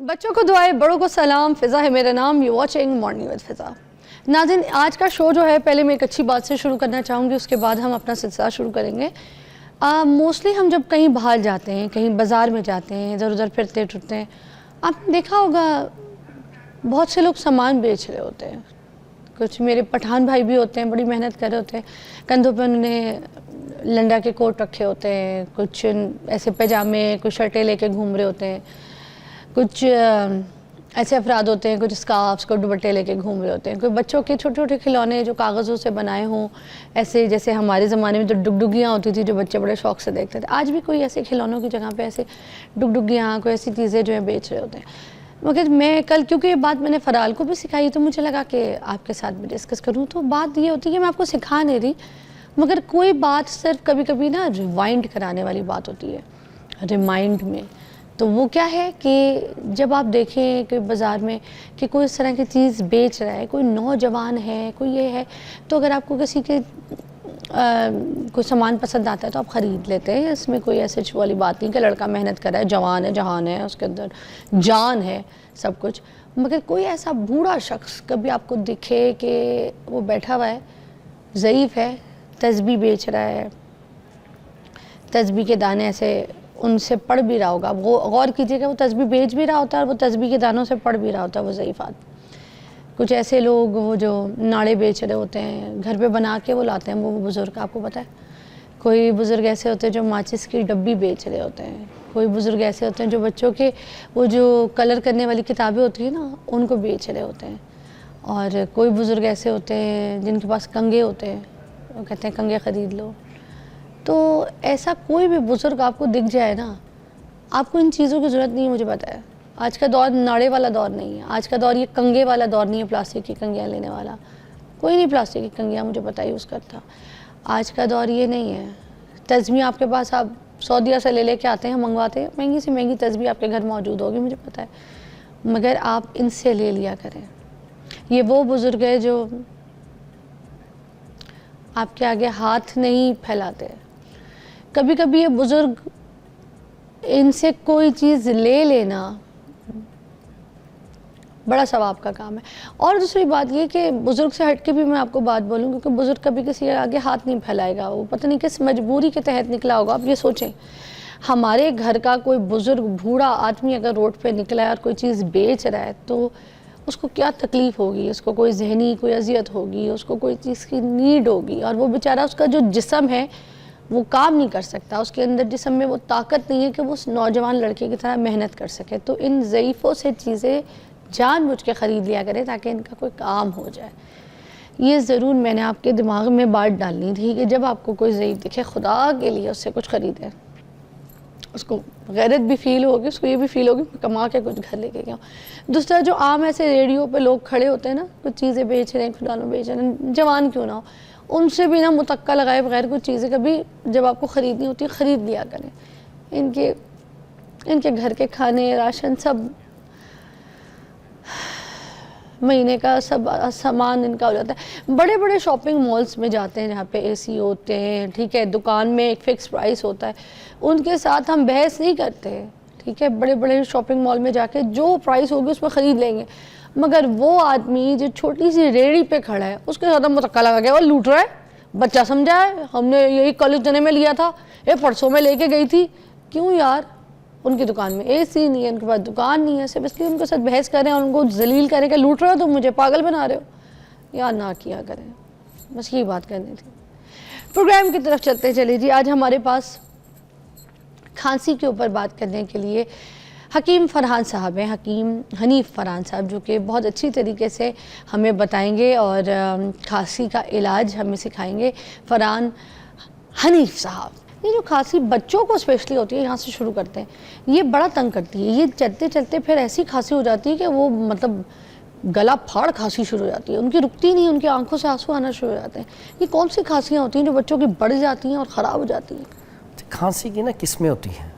بچوں کو دعائیں، بڑوں کو سلام. فضا ہے میرا نام. یو واچنگ مارننگ ود فضا. ناظرین، آج کا شو جو ہے پہلے میں ایک اچھی بات سے شروع کرنا چاہوں گی، اس کے بعد ہم اپنا سلسلہ شروع کریں گے. موسٹلی ہم جب کہیں باہر جاتے ہیں، کہیں بازار میں جاتے ہیں، ادھر ادھر پھرتے ٹرتے ہیں، آپ نے دیکھا ہوگا بہت سے لوگ سامان بیچ رہے ہوتے ہیں. کچھ میرے پٹھان بھائی بھی ہوتے ہیں، بڑی محنت کر رہے ہوتے ہیں، کندھوں پہ انہوں نے لنڈا کے کوٹ رکھے ہوتے ہیں، کچھ ایسے پاجامے، کچھ شرٹیں لے کے گھوم رہے ہوتے ہیں، کچھ ایسے افراد ہوتے ہیں، کچھ اسکارفس کو دوپٹے لے کے گھوم رہے ہوتے ہیں، کوئی بچوں کے چھوٹے چھوٹے کھلونے جو کاغذوں سے بنائے ہوں، ایسے جیسے ہمارے زمانے میں تو ڈگڈگیاں ہوتی تھی جو بچے بڑے شوق سے دیکھتے تھے. آج بھی کوئی ایسے کھلونوں کی جگہ پہ ایسے ڈگڈگیاں، کوئی ایسی چیزیں جو ہیں بیچ رہے ہوتے ہیں. مگر میں کل، کیونکہ یہ بات میں نے فرال کو بھی سکھائی، تو مجھے لگا کہ آپ کے ساتھ بھی ڈسکس کروں. تو بات یہ ہوتی ہے کہ میں آپ کو سکھا نہیں رہی، مگر کوئی بات صرف کبھی کبھی نا ریوائنڈ کرانے والی بات ہوتی ہے، ریمائنڈ میں. تو وہ کیا ہے کہ جب آپ دیکھیں کہ بازار میں کہ کوئی اس طرح کی چیز بیچ رہا ہے، کوئی نوجوان ہے، کوئی یہ ہے، تو اگر آپ کو کسی کے کوئی سامان پسند آتا ہے تو آپ خرید لیتے ہیں. اس میں کوئی ایسے والی بات نہیں کہ لڑکا محنت کر رہا ہے، جوان ہے، جہان ہے، اس کے اندر جان ہے، سب کچھ. مگر کوئی ایسا بوڑھا شخص کبھی آپ کو دکھے کہ وہ بیٹھا ہوا ہے، ضعیف ہے، تسبیح بیچ رہا ہے، تسبیح کے دانے ایسے ان سے پڑھ بھی رہا ہوگا. وہ غور کیجئے کہ وہ تسبیح بیچ بھی رہا ہوتا ہے اور وہ تسبیح کے دانوں سے پڑھ بھی رہا ہوتا ہے، وہ ضعیف آدمی. کچھ ایسے لوگ وہ جو ناڑے بیچ رہے ہوتے ہیں، گھر پہ بنا کے وہ لاتے ہیں، وہ بزرگ، آپ کو پتہ ہے. کوئی بزرگ ایسے ہوتے ہیں جو ماچس کی ڈبی بیچ رہے ہوتے ہیں. کوئی بزرگ ایسے ہوتے ہیں جو بچوں کے وہ جو کلر کرنے والی کتابیں ہوتی ہیں نا، ان کو بیچ رہے ہوتے ہیں. اور کوئی بزرگ ایسے ہوتے ہیں جن کے پاس کنگھے ہوتے ہیں، وہ کہتے ہیں کنگھے خرید لو. تو ایسا کوئی بھی بزرگ آپ کو دکھ جائے نا، آپ کو ان چیزوں کی ضرورت نہیں ہے. مجھے پتہ ہے آج کا دور ناڑے والا دور نہیں ہے، آج کا دور یہ کنگھے والا دور نہیں ہے، پلاسٹک کی کنگھیاں لینے والا کوئی نہیں. پلاسٹک کی کنگھیاں مجھے پتہ یوز کرتا. آج کا دور یہ نہیں ہے. تسبیح آپ کے پاس آپ سعودیہ سے لے کے آتے ہیں، منگواتے ہیں، مہنگی سے مہنگی تسبیح آپ کے گھر موجود ہوگی، مجھے پتہ ہے، مگر آپ ان سے لے لیا کریں. یہ وہ بزرگ ہے جو آپ کے آگے ہاتھ نہیں پھیلاتے. کبھی کبھی یہ بزرگ ان سے کوئی چیز لے لینا بڑا ثواب کا کام ہے. اور دوسری بات یہ کہ بزرگ سے ہٹ کے بھی میں آپ کو بات بولوں، کیونکہ بزرگ کبھی کسی آگے ہاتھ نہیں پھیلائے گا، وہ پتہ نہیں کس مجبوری کے تحت نکلا ہوگا. آپ یہ سوچیں، ہمارے گھر کا کوئی بزرگ بوڑھا آدمی اگر روڈ پہ نکلا ہے اور کوئی چیز بیچ رہا ہے تو اس کو کیا تکلیف ہوگی، اس کو کوئی ذہنی کوئی اذیت ہوگی، اس کو کوئی چیز کی نیڈ ہوگی. اور وہ بیچارہ، اس کا جو جسم ہے وہ کام نہیں کر سکتا، اس کے اندر جسم میں وہ طاقت نہیں ہے کہ وہ اس نوجوان لڑکے کی طرح محنت کر سکے. تو ان ضعیفوں سے چیزیں جان بوجھ کے خرید لیا کرے تاکہ ان کا کوئی کام ہو جائے. یہ ضرور میں نے آپ کے دماغ میں بات ڈالنی تھی کہ جب آپ کو کوئی ضعیف دکھے، خدا کے لیے اس سے کچھ خریدیں. اس کو غیرت بھی فیل ہوگی، اس کو یہ بھی فیل ہوگی کہ کما کے کچھ گھر لے کے گیا. دوسرا، جو عام ایسے ریڈیو پہ لوگ کھڑے ہوتے ہیں نا، کچھ چیزیں بیچ رہے ہیں، کھلونے بیچ رہے ہیں، جوان کیوں نہ ہو، ان سے بھی نا متقع لگائے بغیر کچھ چیزیں کبھی جب آپ کو خریدنی ہوتی ہے خرید لیا کریں. ان کے گھر کے کھانے، راشن، سب مہینے کا سب سامان ان کا ہو جاتا ہے. بڑے بڑے شاپنگ مالز میں جاتے ہیں جہاں پہ اے سی ہوتے ہیں، ٹھیک ہے، دکان میں ایک فکس پرائس ہوتا ہے، ان کے ساتھ ہم بحث نہیں کرتے، ٹھیک ہے. بڑے بڑے شاپنگ مال میں جا کے جو پرائس ہوگی اس پہ خرید لیں گے. مگر وہ آدمی جو چھوٹی سی ریڑھی پہ کھڑا ہے، اس کے ساتھ ہم متقع لگا گیا، وہ لوٹ رہا ہے، بچہ سمجھا ہے، ہم نے یہی کالج جانے میں لیا تھا، یہ پرسوں میں لے کے گئی تھی. کیوں یار؟ ان کی دکان میں اے سی نہیں ہے، ان کے پاس دکان نہیں ہے، صرف اس لیے ان کے ساتھ بحث کریں اور ان کو ذلیل کریں کہ لوٹ رہے ہو، تم مجھے پاگل بنا رہے ہو. یا نہ کیا کریں. بس یہی بات کرنی تھی. پروگرام کی طرف چلتے چلے جی. آج ہمارے پاس کھانسی کے اوپر بات کرنے کے لیے حکیم فرحان صاحب ہیں، حکیم حنیف فرحان صاحب، جو کہ بہت اچھی طریقے سے ہمیں بتائیں گے اور کھانسی کا علاج ہمیں سکھائیں گے. فرحان حنیف صاحب، یہ جو کھانسی بچوں کو اسپیشلی ہوتی ہے، یہاں سے شروع کرتے ہیں، یہ بڑا تنگ کرتی ہے. یہ چلتے چلتے پھر ایسی کھانسی ہو جاتی ہے کہ وہ مطلب گلا پھاڑ کھانسی شروع ہو جاتی ہے، ان کی رکتی نہیں، ان کی آنکھوں سے آنسو آنا شروع ہو جاتے ہیں. یہ کون سی کھانسیاں ہوتی ہیں جو بچوں کی بڑھ جاتی ہیں اور خراب ہو جاتی ہیں؟ کھانسی کی نا قسمیں ہوتی ہیں،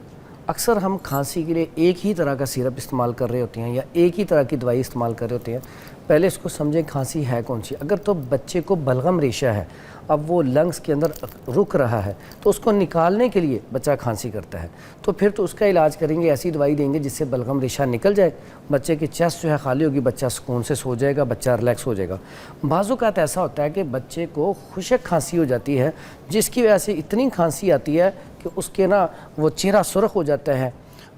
اکثر ہم کھانسی کے لیے ایک ہی طرح کا سیرپ استعمال کر رہے ہوتے ہیں یا ایک ہی طرح کی دوائی استعمال کر رہے ہوتے ہیں. پہلے اس کو سمجھیں کھانسی ہے کون سی. اگر تو بچے کو بلغم ریشہ ہے, اب وہ لنگس کے اندر رک رہا ہے, تو اس کو نکالنے کے لیے بچہ کھانسی کرتا ہے, تو پھر تو اس کا علاج کریں گے, ایسی دوائی دیں گے جس سے بلغم ریشہ نکل جائے, بچے کی چیسٹ جو ہے خالی ہوگی, بچہ سکون سے سو جائے گا, بچہ ریلیکس ہو جائے گا. بعض اوقات ایسا ہوتا ہے کہ بچے کو خشک کھانسی ہو جاتی ہے, جس کی وجہ سے اتنی کھانسی آتی ہے کہ اس کے نا وہ چہرہ سرخ ہو جاتا ہے,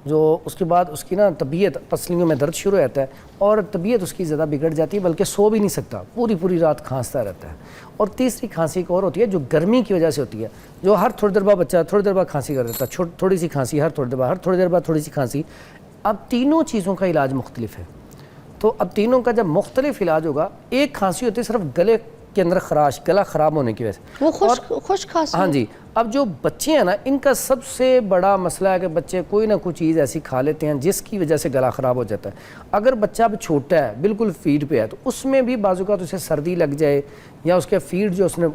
جو اس کے بعد اس کی نا طبیعت پسلیوں میں درد شروع ہوتا ہے اور طبیعت اس کی زیادہ بگڑ جاتی ہے, بلکہ سو بھی نہیں سکتا, پوری رات کھانستا رہتا ہے. اور تیسری کھانسی ایک اور ہوتی ہے جو گرمی کی وجہ سے ہوتی ہے, جو ہر تھوڑی دیر بعد بچہ تھوڑی دیر بعد کھانسی کر دیتا ہے, تھوڑی سی کھانسی ہر تھوڑی دیر بعد تھوڑی سی کھانسی. اب تینوں چیزوں کا علاج مختلف ہے, تو اب تینوں کا جب مختلف علاج ہوگا, ایک کھانسی ہوتی ہے صرف گلے کے اندر خراش, گلا خراب ہونے کی وجہ سے, وہ خشک کھانسی. ہاں جی. اب جو بچے ہیں نا, ان کا سب سے بڑا مسئلہ ہے کہ بچے کوئی نہ کوئی چیز ایسی کھا لیتے ہیں جس کی وجہ سے گلا خراب ہو جاتا ہے. اگر بچہ اب چھوٹا ہے, بالکل فیڈ پہ ہے, تو اس میں بھی بعض اوقات اسے سردی لگ جائے, یا اس کے فیڈ جو اس نے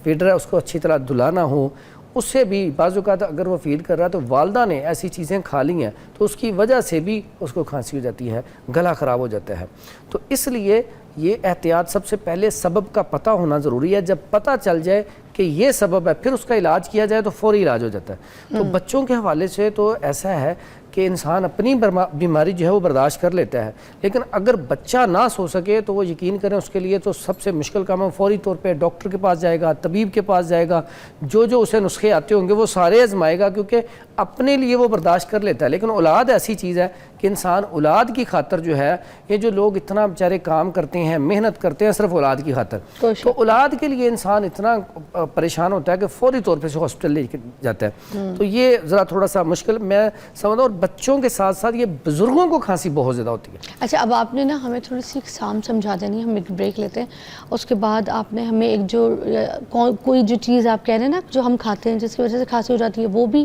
فیڈر ہے اس کو اچھی طرح دھلانا ہو, اس سے بھی بعض اوقات اگر وہ فیڈ کر رہا ہے تو والدہ نے ایسی چیزیں کھا لی ہیں تو اس کی وجہ سے بھی اس کو کھانسی ہو جاتی ہے, گلا خراب ہو جاتا ہے. تو اس لیے یہ احتیاط سب سے پہلے سبب کا پتہ ہونا ضروری ہے. جب پتہ چل جائے کہ یہ سبب ہے, پھر اس کا علاج کیا جائے تو فوری علاج ہو جاتا ہے. تو بچوں کے حوالے سے تو ایسا ہے کہ انسان اپنی بیماری جو ہے وہ برداشت کر لیتا ہے, لیکن اگر بچہ نہ سو سکے تو وہ یقین کریں اس کے لیے تو سب سے مشکل کام ہے, فوری طور پہ ڈاکٹر کے پاس جائے گا, طبیب کے پاس جائے گا, جو اسے نسخے آتے ہوں گے وہ سارے آزمائے گا, کیونکہ اپنے لیے وہ برداشت کر لیتا ہے. لیکن اولاد ایسی چیز ہے کہ انسان اولاد کی خاطر جو ہے, یہ جو لوگ اتنا بیچارے کام کرتے ہیں, محنت کرتے ہیں صرف اولاد کی خاطر, تو اولاد کے لیے انسان اتنا پریشان ہوتا ہے کہ فوری طور پہ ہاسپٹل لے کے جاتا ہے. تو یہ ذرا تھوڑا سا مشکل میں سمجھتا ہوں. اور بچوں کے ساتھ ساتھ یہ بزرگوں کو کھانسی بہت زیادہ ہوتی ہے. اچھا, اب آپ نے نا ہمیں تھوڑی سی اقسام سمجھا دینی, ہم ایک بریک لیتے ہیں, اس کے بعد آپ نے ہمیں ایک جو کوئی جو چیز آپ کہہ رہے ہیں نا جو ہم کھاتے ہیں جس کی وجہ سے کھانسی ہو جاتی ہے وہ بھی,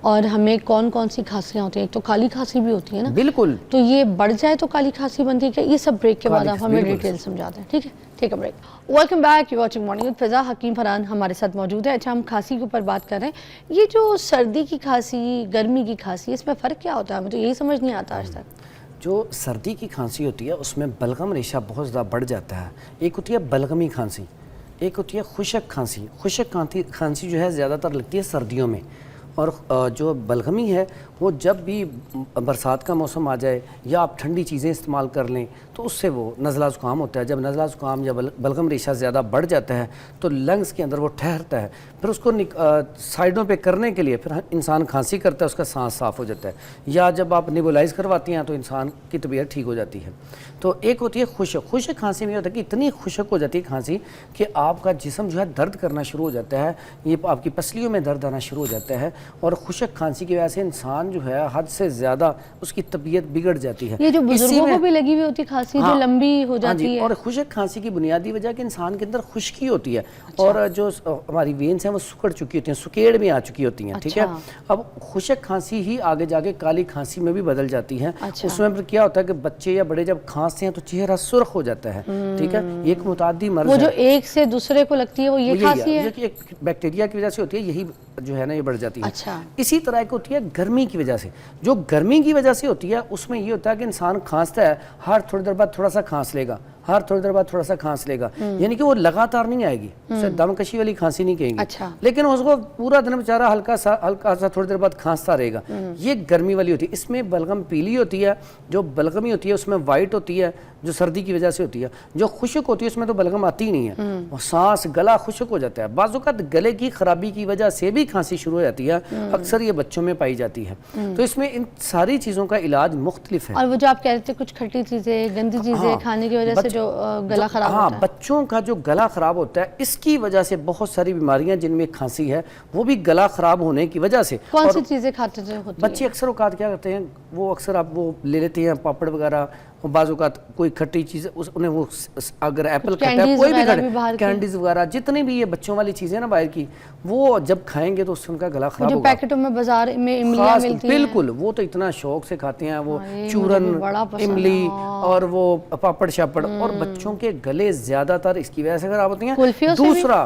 اور ہمیں کون سی کھانسیاں ہوتی ہیں, تو کالی کھانسی بھی ہوتی ہے نا. بالکل. تو یہ بڑھ جائے تو کالی کھانسی بنتی ہے, کہ یہ سب بریک کے بعد آپ ہمیں ڈیٹیل سمجھا دیں. ٹھیک ہے, ٹھیک ہے break. Welcome back, you watching morning with فضا. حکیم فرحان ہمارے ساتھ موجود ہے. اچھا, ہم کھانسی کے اوپر بات کر رہے ہیں. یہ جو سردی کی کھانسی, گرمی کی کھانسی, اس میں فرق کیا ہوتا ہے؟ ہمیں تو یہی سمجھ نہیں آتا آج تک. جو سردی کی کھانسی ہوتی ہے اس میں بلغم ریشہ بہت زیادہ بڑھ جاتا ہے. ایک ہوتی ہے بلغمی کھانسی, ایک ہوتی ہے خشک کھانسی. خشک کھانسی جو ہے زیادہ تر لگتی ہے سردیوں میں, اور جو بلغمی ہے وہ جب بھی برسات کا موسم آ جائے یا آپ ٹھنڈی چیزیں استعمال کر لیں تو اس سے وہ نزلہ زکام ہوتا ہے. جب نزلہ زکام یا بلغم ریشہ زیادہ بڑھ جاتا ہے تو لنگس کے اندر وہ ٹھہرتا ہے, پھر اس کو سائڈوں پہ کرنے کے لیے پھر انسان کھانسی کرتا ہے, اس کا سانس صاف ہو جاتا ہے. یا جب آپ نیبولائز کرواتی ہیں تو انسان کی طبیعت ٹھیک ہو جاتی ہے. تو ایک ہوتی ہے خشک کھانسی میں ہوتا ہے کہ اتنی خشک ہو جاتی ہے کھانسی کہ آپ کا جسم جو ہے درد کرنا شروع ہو جاتا ہے, یہ آپ کی پسلیوں میں درد آنا شروع ہو جاتا ہے, اور خشک کھانسی کی وجہ سے انسان جو ہے حد سے زیادہ اس کی طبیعت بگڑ جاتی ہے. یہ جو بزرگوں کو بھی لگی ہوئی ہوتی کھانسی جو لمبی ہو جاتی ہے. اور خشک کھانسی کی بنیادی وجہ کہ انسان کے اندر خشکی ہوتی ہے, اور جو ہماری وینز ہیں وہ سکڑ چکی ہوتی ہیں, سکیڑ میں آ چکی ہوتی ہیں. ٹھیک ہے, اب خشک کھانسی ہی آگے جا کے کالی کھانسی میں بھی بدل جاتی ہے. اس میں پھر کیا ہوتا ہے کہ بچے یا بڑے جب کھانستے ہیں تو چہرہ سرخ ہو جاتا ہے. ٹھیک ہے, یہ ایک متعدی مرض ہے. وہ جو ایک سے دوسرے کو لگتی ہے وہ یہ کھانسی ہے, ایک بیکٹیریا کی وجہ سے ہوتی ہے, یہی جو ہے نا یہ بڑھ جاتی ہے. اچھا. اسی طرح ایک ہوتی ہے گرمی کی وجہ سے. جو گرمی کی وجہ سے ہوتی ہے اس میں یہ ہوتا ہے کہ انسان کھانستا ہے, ہر تھوڑی دیر بعد تھوڑا سا کھانس لے گا, ہر تھوڑی دیر بعد تھوڑا سا کھانس لے گا, یعنی کہ وہ لگاتار نہیں آئے گی, اسے دم کشی والی کھانسی نہیں کہیں گے, لیکن اس کو پورا دن بیچارہ ہلکا سا تھوڑی دیر بعد کھانستا رہے گا. یہ گرمی والی ہوتی ہے. اس میں بلغم پیلی ہوتی ہے, جو بلغمی ہوتی ہے اس میں وائٹ ہوتی ہے جو سردی کی وجہ سے ہوتی ہے. جو خشک ہوتی ہے اس میں تو بلغم آتی ہی نہیں ہے, وہ سانس گلا خشک ہو جاتا ہے. بعض اوقات گلے کی خرابی کی وجہ سے بھی کھانسی شروع ہو جاتی ہے, اکثر یہ بچوں میں پائی جاتی ہے. تو اس میں ان ساری چیزوں کا علاج مختلف ہے. اور وہ جو آپ کہہ رہے تھے کچھ کھٹی چیزیں, گندی چیزیں کھانے کی وجہ سے جو گلا خراب ہوتا ہے. بچوں کا جو گلا خراب ہوتا ہے اس کی وجہ سے بہت ساری بیماریاں جن میں کھانسی ہے وہ بھی گلا خراب ہونے کی وجہ سے. کون سی چیزیں کھاتے ہوتی ہیں؟ بچے اکثر اوقات کیا کرتے ہیں, وہ اکثر آپ وہ لے لیتے ہیں پاپڑ وغیرہ, بعض اوقات کوئی کھٹی چیز انہیں وہ اگر ایپل کھاتا ہے کوئی بھی کینڈیز وغیرہ جتنی بھی یہ بچوں والی چیزیں نا باہر کی, وہ جب کھائیں گے تو اس سے ان کا گلا خراب ہوگا. جو پیکٹوں میں بازار میں املیاں ملتی ہیں, بالکل وہ تو اتنا شوق سے کھاتے ہیں, وہ چورن, املی اور وہ پاپڑ شاپڑ, اور بچوں کے گلے زیادہ تر اس کی وجہ سے خراب ہوتی ہیں. دوسرا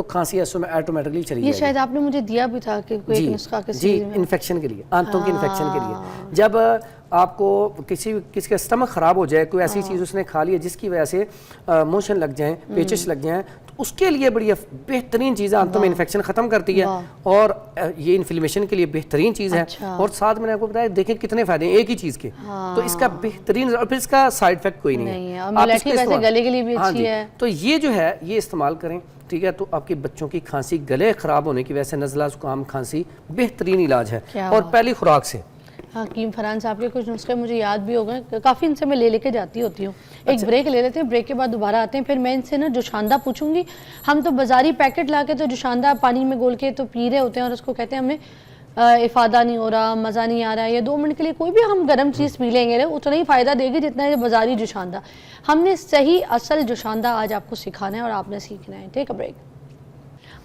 تو کھانسی ایسے میں آٹومیٹکلی چلی یہ جائے گی. شاید آپ نے مجھے دیا بھی تھا کہ کوئی ایک نسخہ کسی جی چیز میں. انفیکشن کے لیے, آنتوں کے انفیکشن کے لیے. جب آپ کو کسی کا اسٹمک خراب ہو جائے, کوئی ایسی چیز اس نے کھا لی ہے جس کی وجہ سے موشن لگ جائیں, پیچش لگ جائیں, تو اس کے لیے بڑی بہترین چیز ہے, آنتوں میں انفیکشن ختم کرتی ہے, اور یہ انفلیمیشن کے لیے بہترین چیز ہے. اور ساتھ میں نے آپ کو بتایا دیکھیں کتنے فائدے ہیں ایک ہی چیز کے, تو اس کا بہترین, اور پھر اس کا سائیڈ افیکٹ کوئی نہیں ہے. ملیٹھی ویسے گلے کے لیے بھی اچھی ہے, تو یہ جو ہے یہ استعمال کریں, ٹھیک ہے. تو آپ کے بچوں کی کھانسی, گلے خراب ہونے کی وجہ سے نزلہ, زکام, کھانسی بہترین علاج ہے, اور پہلی خوراک سے. حکیم فرحان صاحب کے کچھ نسخے مجھے یاد بھی ہو گئے, کافی ان سے میں لے کے جاتی ہوتی ہوں. ایک بریک لے لیتے ہیں, بریک کے بعد دوبارہ آتے ہیں, پھر میں ان سے نا جوشاندہ پوچھوں گی. ہم تو بازاری پیکٹ لا کے تو جوشاندہ پانی میں گول کے تو پی رہے ہوتے ہیں, اور اس کو کہتے ہیں ہمیں افادہ نہیں ہو رہا, مزہ نہیں آ رہا, یا 2 منٹ کے لیے کوئی بھی ہم گرم چیز پی لیں گے اتنا ہی فائدہ دے گی جتنا ہے بازاری جوشاندہ. ہم نے صحیح اصل جوشاندہ آج آپ کو سکھانا ہے اور آپ نے سیکھنا ہے. ٹیک اے بریک.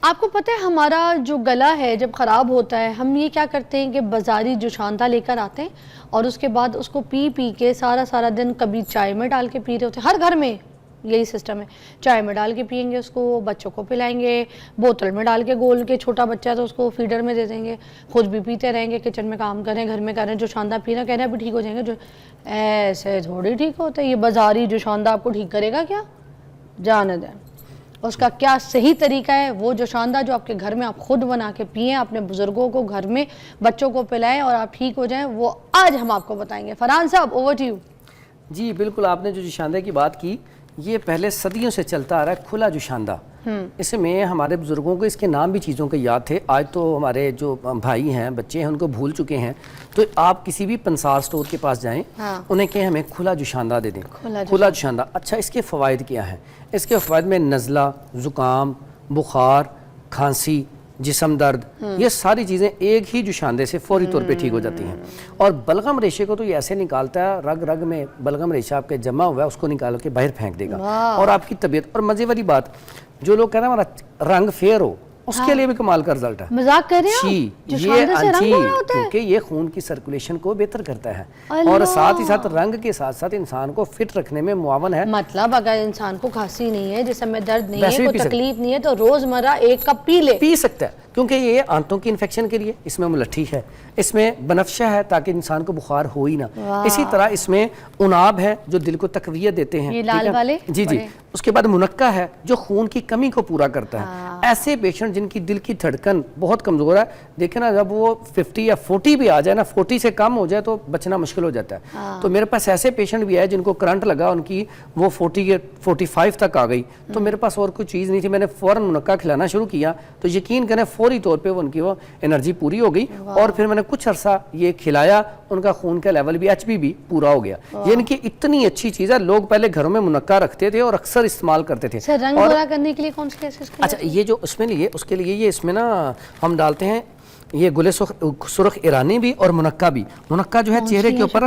آپ کو پتہ ہے ہمارا جو گلا ہے جب خراب ہوتا ہے, ہم یہ کیا کرتے ہیں کہ بازاری جوشاندہ لے کر آتے ہیں, اور اس کے بعد اس کو پی کے سارا دن کبھی چائے میں ڈال کے پی رہے ہوتے ہیں. ہر گھر میں یہی سسٹم ہے, چائے میں ڈال کے پئیں گے, اس کو بچوں کو پلائیں گے, بوتل میں ڈال کے گول کے, چھوٹا بچہ ہے تو اس کو فیڈر میں دے دیں گے, خود بھی پیتے رہیں گے, کچن میں کام کریں, گھر میں کریں, جوشاندہ پینا کہہ رہے ہیں ابھی ٹھیک ہو جائیں گے. جو ایسے تھوڑی ٹھیک ہوتا ہے, یہ بازاری جوشاندہ آپ کو ٹھیک کرے گا کیا؟ جانے دیں. اس کا کیا صحیح طریقہ ہے, وہ جوشاندہ جو آپ کے گھر میں آپ خود بنا کے پئیں, اپنے بزرگوں کو گھر میں بچوں کو پلائیں اور آپ ٹھیک ہو جائیں, وہ آج ہم آپ کو بتائیں گے. فرحان صاحب اوور ٹو یو. جی بالکل, آپ نے جو جوشاندہ کی بات کی, یہ پہلے صدیوں سے چلتا آ رہا ہے کھلا جوشاندہ. اس میں ہمارے بزرگوں کو اس کے نام بھی چیزوں کے یاد تھے, آج تو ہمارے جو بھائی ہیں, بچے ہیں, ان کو بھول چکے ہیں. تو آپ کسی بھی پنسار سٹور کے پاس جائیں, انہیں کہیں ہمیں کھلا جوشاندہ دے دیں. کھلا جوشاندہ. اچھا, اس کے فوائد کیا ہیں؟ اس کے فوائد میں نزلہ, زکام, بخار, کھانسی, جسم درد, یہ ساری چیزیں ایک ہی جوشاندے سے فوری طور پہ ٹھیک ہو جاتی ہیں. اور بلغم ریشے کو تو یہ ایسے نکالتا ہے, رگ رگ میں بلغم ریشہ آپ کے جمع ہوا ہے, اس کو نکال کے باہر پھینک دے گا, اور آپ کی طبیعت. اور مزے والی بات, جو لوگ کہتے ہیں ہمارا رنگ فیئر ہو, اس کے لیے بھی کمال کا رزلٹ ہے. مذاق کر رہے ہیں کیونکہ یہ خون کی سرکولیشن کو بہتر کرتا ہے, اور ساتھ ہی ساتھ رنگ کے ساتھ ساتھ انسان کو فٹ رکھنے میں معاون ہے. مطلب اگر انسان کو کھانسی نہیں ہے, جسم میں درد نہیں ہے, کوئی تکلیف نہیں ہے, تو روزمرہ 1 کپ پی سکتا ہے, کیونکہ یہ آنتوں کی انفیکشن کے لیے. اس میں ملٹھی ہے, اس میں بنفشہ ہے تاکہ انسان کو بخار ہو ہی نہ. اسی طرح اس میں عناب ہے جو دل کو تقویت دیتے ہیں, لال والے. جی. اس کے بعد منقع ہے جو خون کی کمی کو پورا کرتا ہے. ایسے پیشنٹ جن کی دل کی دھڑکن بہت کمزور ہے, دیکھیں نا, جب وہ 50 یا 40 بھی آ جائے نا, 40 سے کم ہو جائے تو بچنا مشکل ہو جاتا ہے. تو میرے پاس ایسے پیشنٹ بھی ہے جن کو کرنٹ لگا, ان کی وہ 45 تک آ گئی, تو میرے پاس اور کوئی چیز نہیں تھی, میں نے فوراً منقع کھلانا شروع کیا, تو یقین کریں فوری طور پہ ان کی وہ انرجی پوری ہو گئی. اور پھر میں نے کچھ عرصہ یہ کھلایا, ان کا خون کا لیول بھی HB بھی پورا ہو گیا. یہ ان کی اتنی اچھی چیز ہے, لوگ پہلے گھروں میں منقع رکھتے تھے اور اکثر استعمال کرتے تھے. رنگ گورا کرنے کے لیے کون سے کیسز؟ اچھا, یہ جو اس میں لیے, اس کے لیے یہ اس میں نا ہم ڈالتے ہیں یہ گل سرخ ایرانی بھی اور منقع بھی. منقع جو ہے چہرے کے اوپر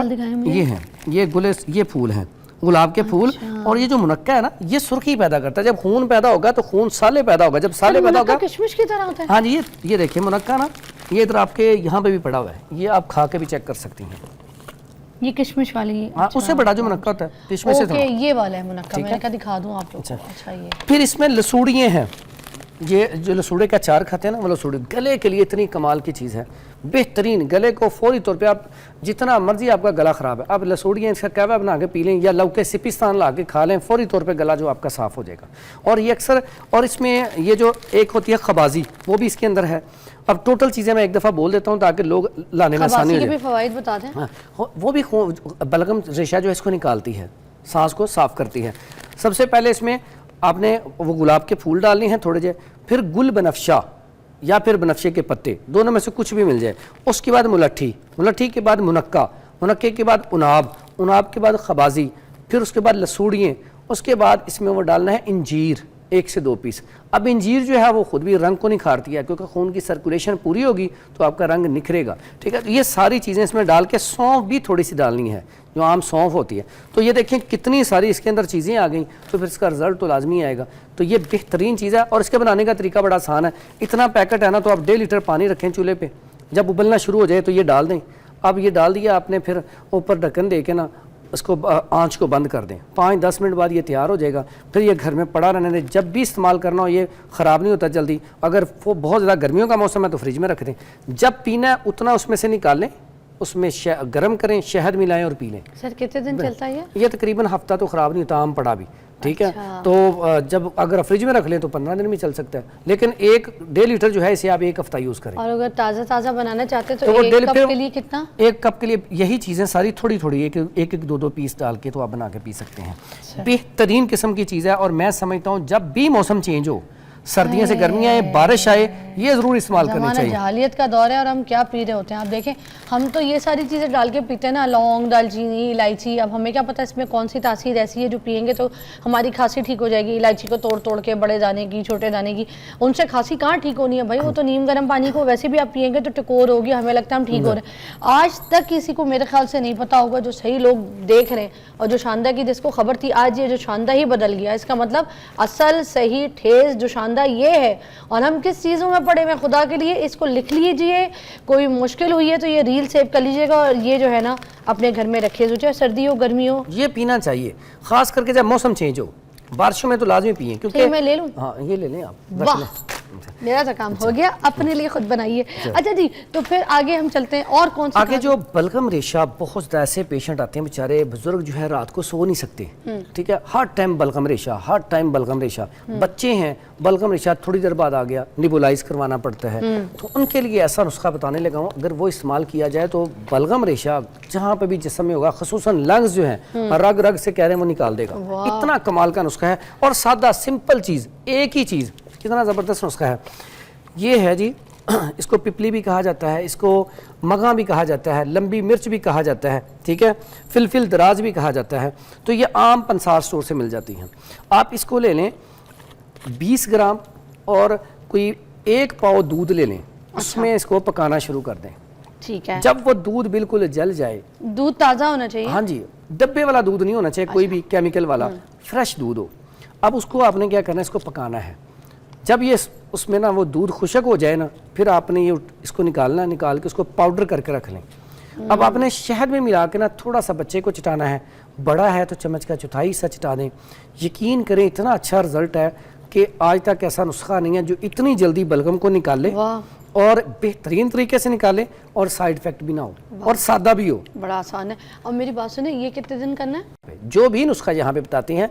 یہ ہے, یہ پھول ہیں, گلاب کے پھول. اور یہ جو منقع ہے نا, یہ سرخی پیدا کرتا ہے. جب خون پیدا ہوگا تو خون سالے پیدا ہوگا, جب سالے پیدا ہوگا کشمش کی طرح ہوتا ہے. ہاں جی, یہ دیکھیں منقع نا, یہ ادھر آپ کے یہاں پہ بھی پڑا ہوا ہے, یہ آپ کھا کے بھی چیک کر سکتی ہیں. یہ کشمش والی, ہاں اس سے بڑا جو منقع ہوتا ہے, اس میں سے اوکے, یہ والا ہے منقع, میں نے کہا دکھا دوں آپ کو. اچھا, یہ پھر اس میں لسوڑیے ہیں. یہ جو لسوڑے کا اچار کھاتے ہیں نا, وہ لسوڑے گلے کے لیے اتنی کمال کی چیز ہے, بہترین. گلے کو فوری طور پہ آپ جتنا مرضی آپ کا گلا خراب ہے, آپ لسوڑیاں اس کا کہوا بنا کے پی لیں, یا لوکے سپستان لا کے کھا لیں, فوری طور پہ گلا جو آپ کا صاف ہو جائے گا. اور یہ اکثر, اور اس میں یہ جو ایک ہوتی ہے خبازی, وہ بھی اس کے اندر ہے. اب ٹوٹل چیزیں میں ایک دفعہ بول دیتا ہوں تاکہ لوگ لانے میں آسانی ہو جائے. خبازی کے بھی فوائد بتا دیں. وہ بھی بلغم ریشہ جو ہے اس کو نکالتی ہے, سانس کو صاف کرتی ہے. سب سے پہلے اس میں آپ نے وہ گلاب کے پھول ڈالنے ہیں تھوڑے جے, پھر گل بنفشہ یا پھر بنفشے کے پتے, دونوں میں سے کچھ بھی مل جائے. اس کے بعد ملٹھی کے بعد منقع کے بعد عناب کے بعد خبازی, پھر اس کے بعد لسوڑیے. اس کے بعد اس میں وہ ڈالنا ہے انجیر, 1 سے 2 پیس. اب انجیر جو ہے وہ خود بھی رنگ کو نکھارتی ہے, کیونکہ خون کی سرکولیشن پوری ہوگی تو آپ کا رنگ نکھرے گا. ٹھیک ہے, تو یہ ساری چیزیں اس میں ڈال کے, سونف بھی تھوڑی سی ڈالنی ہے جو عام سونف ہوتی ہے. تو یہ دیکھیں کتنی ساری اس کے اندر چیزیں آ گئیں, تو پھر اس کا رزلٹ تو لازمی آئے گا. تو یہ بہترین چیز ہے, اور اس کے بنانے کا طریقہ بڑا آسان ہے. اتنا پیکٹ ہے نا, تو آپ 1.5 لیٹر پانی رکھیں چولہے پہ, جب ابلنا شروع ہو جائے تو یہ ڈال دیں. اب یہ ڈال دیا آپ نے, پھر اوپر ڈھکن دے کے نا اس کو آنچ کو بند کر دیں, 5-10 منٹ بعد یہ تیار ہو جائے گا. پھر یہ گھر میں پڑا رہنے دیں, جب بھی استعمال کرنا ہو یہ خراب نہیں ہوتا جلدی. اگر وہ بہت زیادہ گرمیوں کا موسم ہے تو فریج میں رکھ دیں, جب پینا ہے اتنا اس میں سے نکال لیں, اس میں گرم کریں, شہد ملائیں اور پی لیں. سر کتنے دن چلتا ہے یہ تقریباً ہفتہ تو خراب نہیں ہوتا, عام پڑا بھی, ٹھیک ہے. تو جب اگر فریج میں رکھ لیں تو 15 دن میں چل سکتا ہے, لیکن 1-1.5 لیٹر جو ہے اسے آپ 1 ہفتہ یوز کریں. اور اگر تازہ بنانا چاہتے ہیں تو 1 کپ کے لیے کتنا؟ 1 کپ کے لیے یہی چیزیں ساری تھوڑی تھوڑی 1-2 پیس ڈال کے تو آپ بنا کے پی سکتے ہیں. بہترین قسم کی چیز ہے, اور میں سمجھتا ہوں جب بھی موسم چینج ہو, سردیاں سے گرمیاں آئے, بارش آئے, یہ ضرور استعمال کرنی چاہیے. جہالیت کا دور ہے اور ہم کیا پی رہے ہوتے ہیں. آپ دیکھیں ہم تو یہ ساری چیزیں ڈال کے پیتے ہیں نا, لونگ, دال چینی, الائچی. اب ہمیں کیا پتہ اس میں کون سی تاثیر ایسی ہے جو پئیں گے تو ہماری کھانسی ٹھیک ہو جائے گی. الائچی کو توڑ کے بڑے دانے کی, چھوٹے دانے کی, ان سے کھانسی کہاں ٹھیک ہونی ہے بھائی. وہ تو نیم گرم پانی کو ویسے بھی آپ پئیں گے تو ٹکور ہوگی, ہمیں لگتا ہے ہم ٹھیک ہو رہے ہیں. آج تک کسی کو میرے خیال سے نہیں پتا ہوگا, جو صحیح لوگ دیکھ رہے ہیں اور جو شاندہ کی جس کو خبر تھی, آج یہ جو شاندہ ہی بدل گیا. اس کا مطلب اصل صحیح ٹھیس جو شاندہ یہ ہے. اور ہم کس چیزوں میں پڑے ہوئے, خدا کے لیے اس کو لکھ لیجئے. کوئی مشکل ہوئی ہے تو یہ ریل سیو کر لیجئے گا, اور یہ جو ہے نا اپنے گھر میں رکھیے, چاہے سردی ہو گرمی ہو. یہ پینا چاہیے, خاص کر کے جب موسم چینج ہو. بارشوں میں تو لازمی پئیں, کیونکہ میں لے لوں. ہاں یہ لے لیں آپ. واہ, میرا تو کام ہو گیا, اپنے لیے خود بنائیے. اچھا جی, تو پھر آگے ہم چلتے ہیں. اور کون سی آگے جو بلغم ریشہ, بہت زیادہ ایسے پیشنٹ آتے ہیں بیچارے بزرگ جو ہے رات کو سو نہیں سکتے, ٹھیک ہے, ہر ٹائم بلغم ریشہ. بچے ہیں, بلغم ریشہ تھوڑی دیر بعد آ گیا, نیبولائز کروانا پڑتا ہے. تو ان کے لیے ایسا نسخہ بتانے لگا ہوں, اگر وہ استعمال کیا جائے تو بلغم ریشہ جہاں پہ بھی جسم میں ہوگا, خصوصاً لنگز جو ہیں رگ سے کہہ رہے ہیں وہ نکال دے گا. اتنا کمال کا نسخہ ہے, اور سادہ سمپل چیز, ایک ہی چیز, کتنا زبردست نسخہ ہے. یہ ہے جی, اس کو پپلی بھی کہا جاتا ہے, اس کو مگاں بھی کہا جاتا ہے, لمبی مرچ بھی کہا جاتا ہے, ٹھیک ہے, فلفل دراز بھی کہا جاتا ہے. تو یہ عام پنسار سٹور سے مل جاتی ہیں. آپ اس کو لے لیں 20 گرام, اور کوئی 1 پاؤ دودھ لے لیں, اس میں اس کو پکانا شروع کر دیں. ٹھیک ہے. جب وہ دودھ بالکل جل جائے, دودھ تازہ ہونا چاہیے. ہاں جی, ڈبے والا دودھ نہیں ہونا چاہیے, کوئی بھی کیمیکل والا, فریش دودھ ہو. اب اس کو آپ نے کیا کرنا ہے, اس کو پکانا ہے. جب یہ اس میں نا وہ دودھ خشک ہو جائے نا, پھر آپ نے یہ اس کو نکالنا ہے, نکال کے اس کو پاؤڈر کر کے رکھ لیں. اب آپ نے شہد میں ملا کے نا تھوڑا سا بچے کو چٹانا ہے, بڑا ہے تو چمچ کا چوتھائی حصہ چٹا دیں. یقین کریں اتنا اچھا رزلٹ ہے کہ آج تک ایسا نسخہ نہیں ہے جو اتنی جلدی بلغم کو نکال لے, اور بہترین طریقے سے نکالے, اور سائیڈ افیکٹ بھی نہ ہو, اور سادہ بھی ہو. بڑا آسان ہے. اور میری بات سنیں, یہ کتنے دن کرنا ہے؟ جو بھی نسخہ یہاں پہ بتاتے ہیں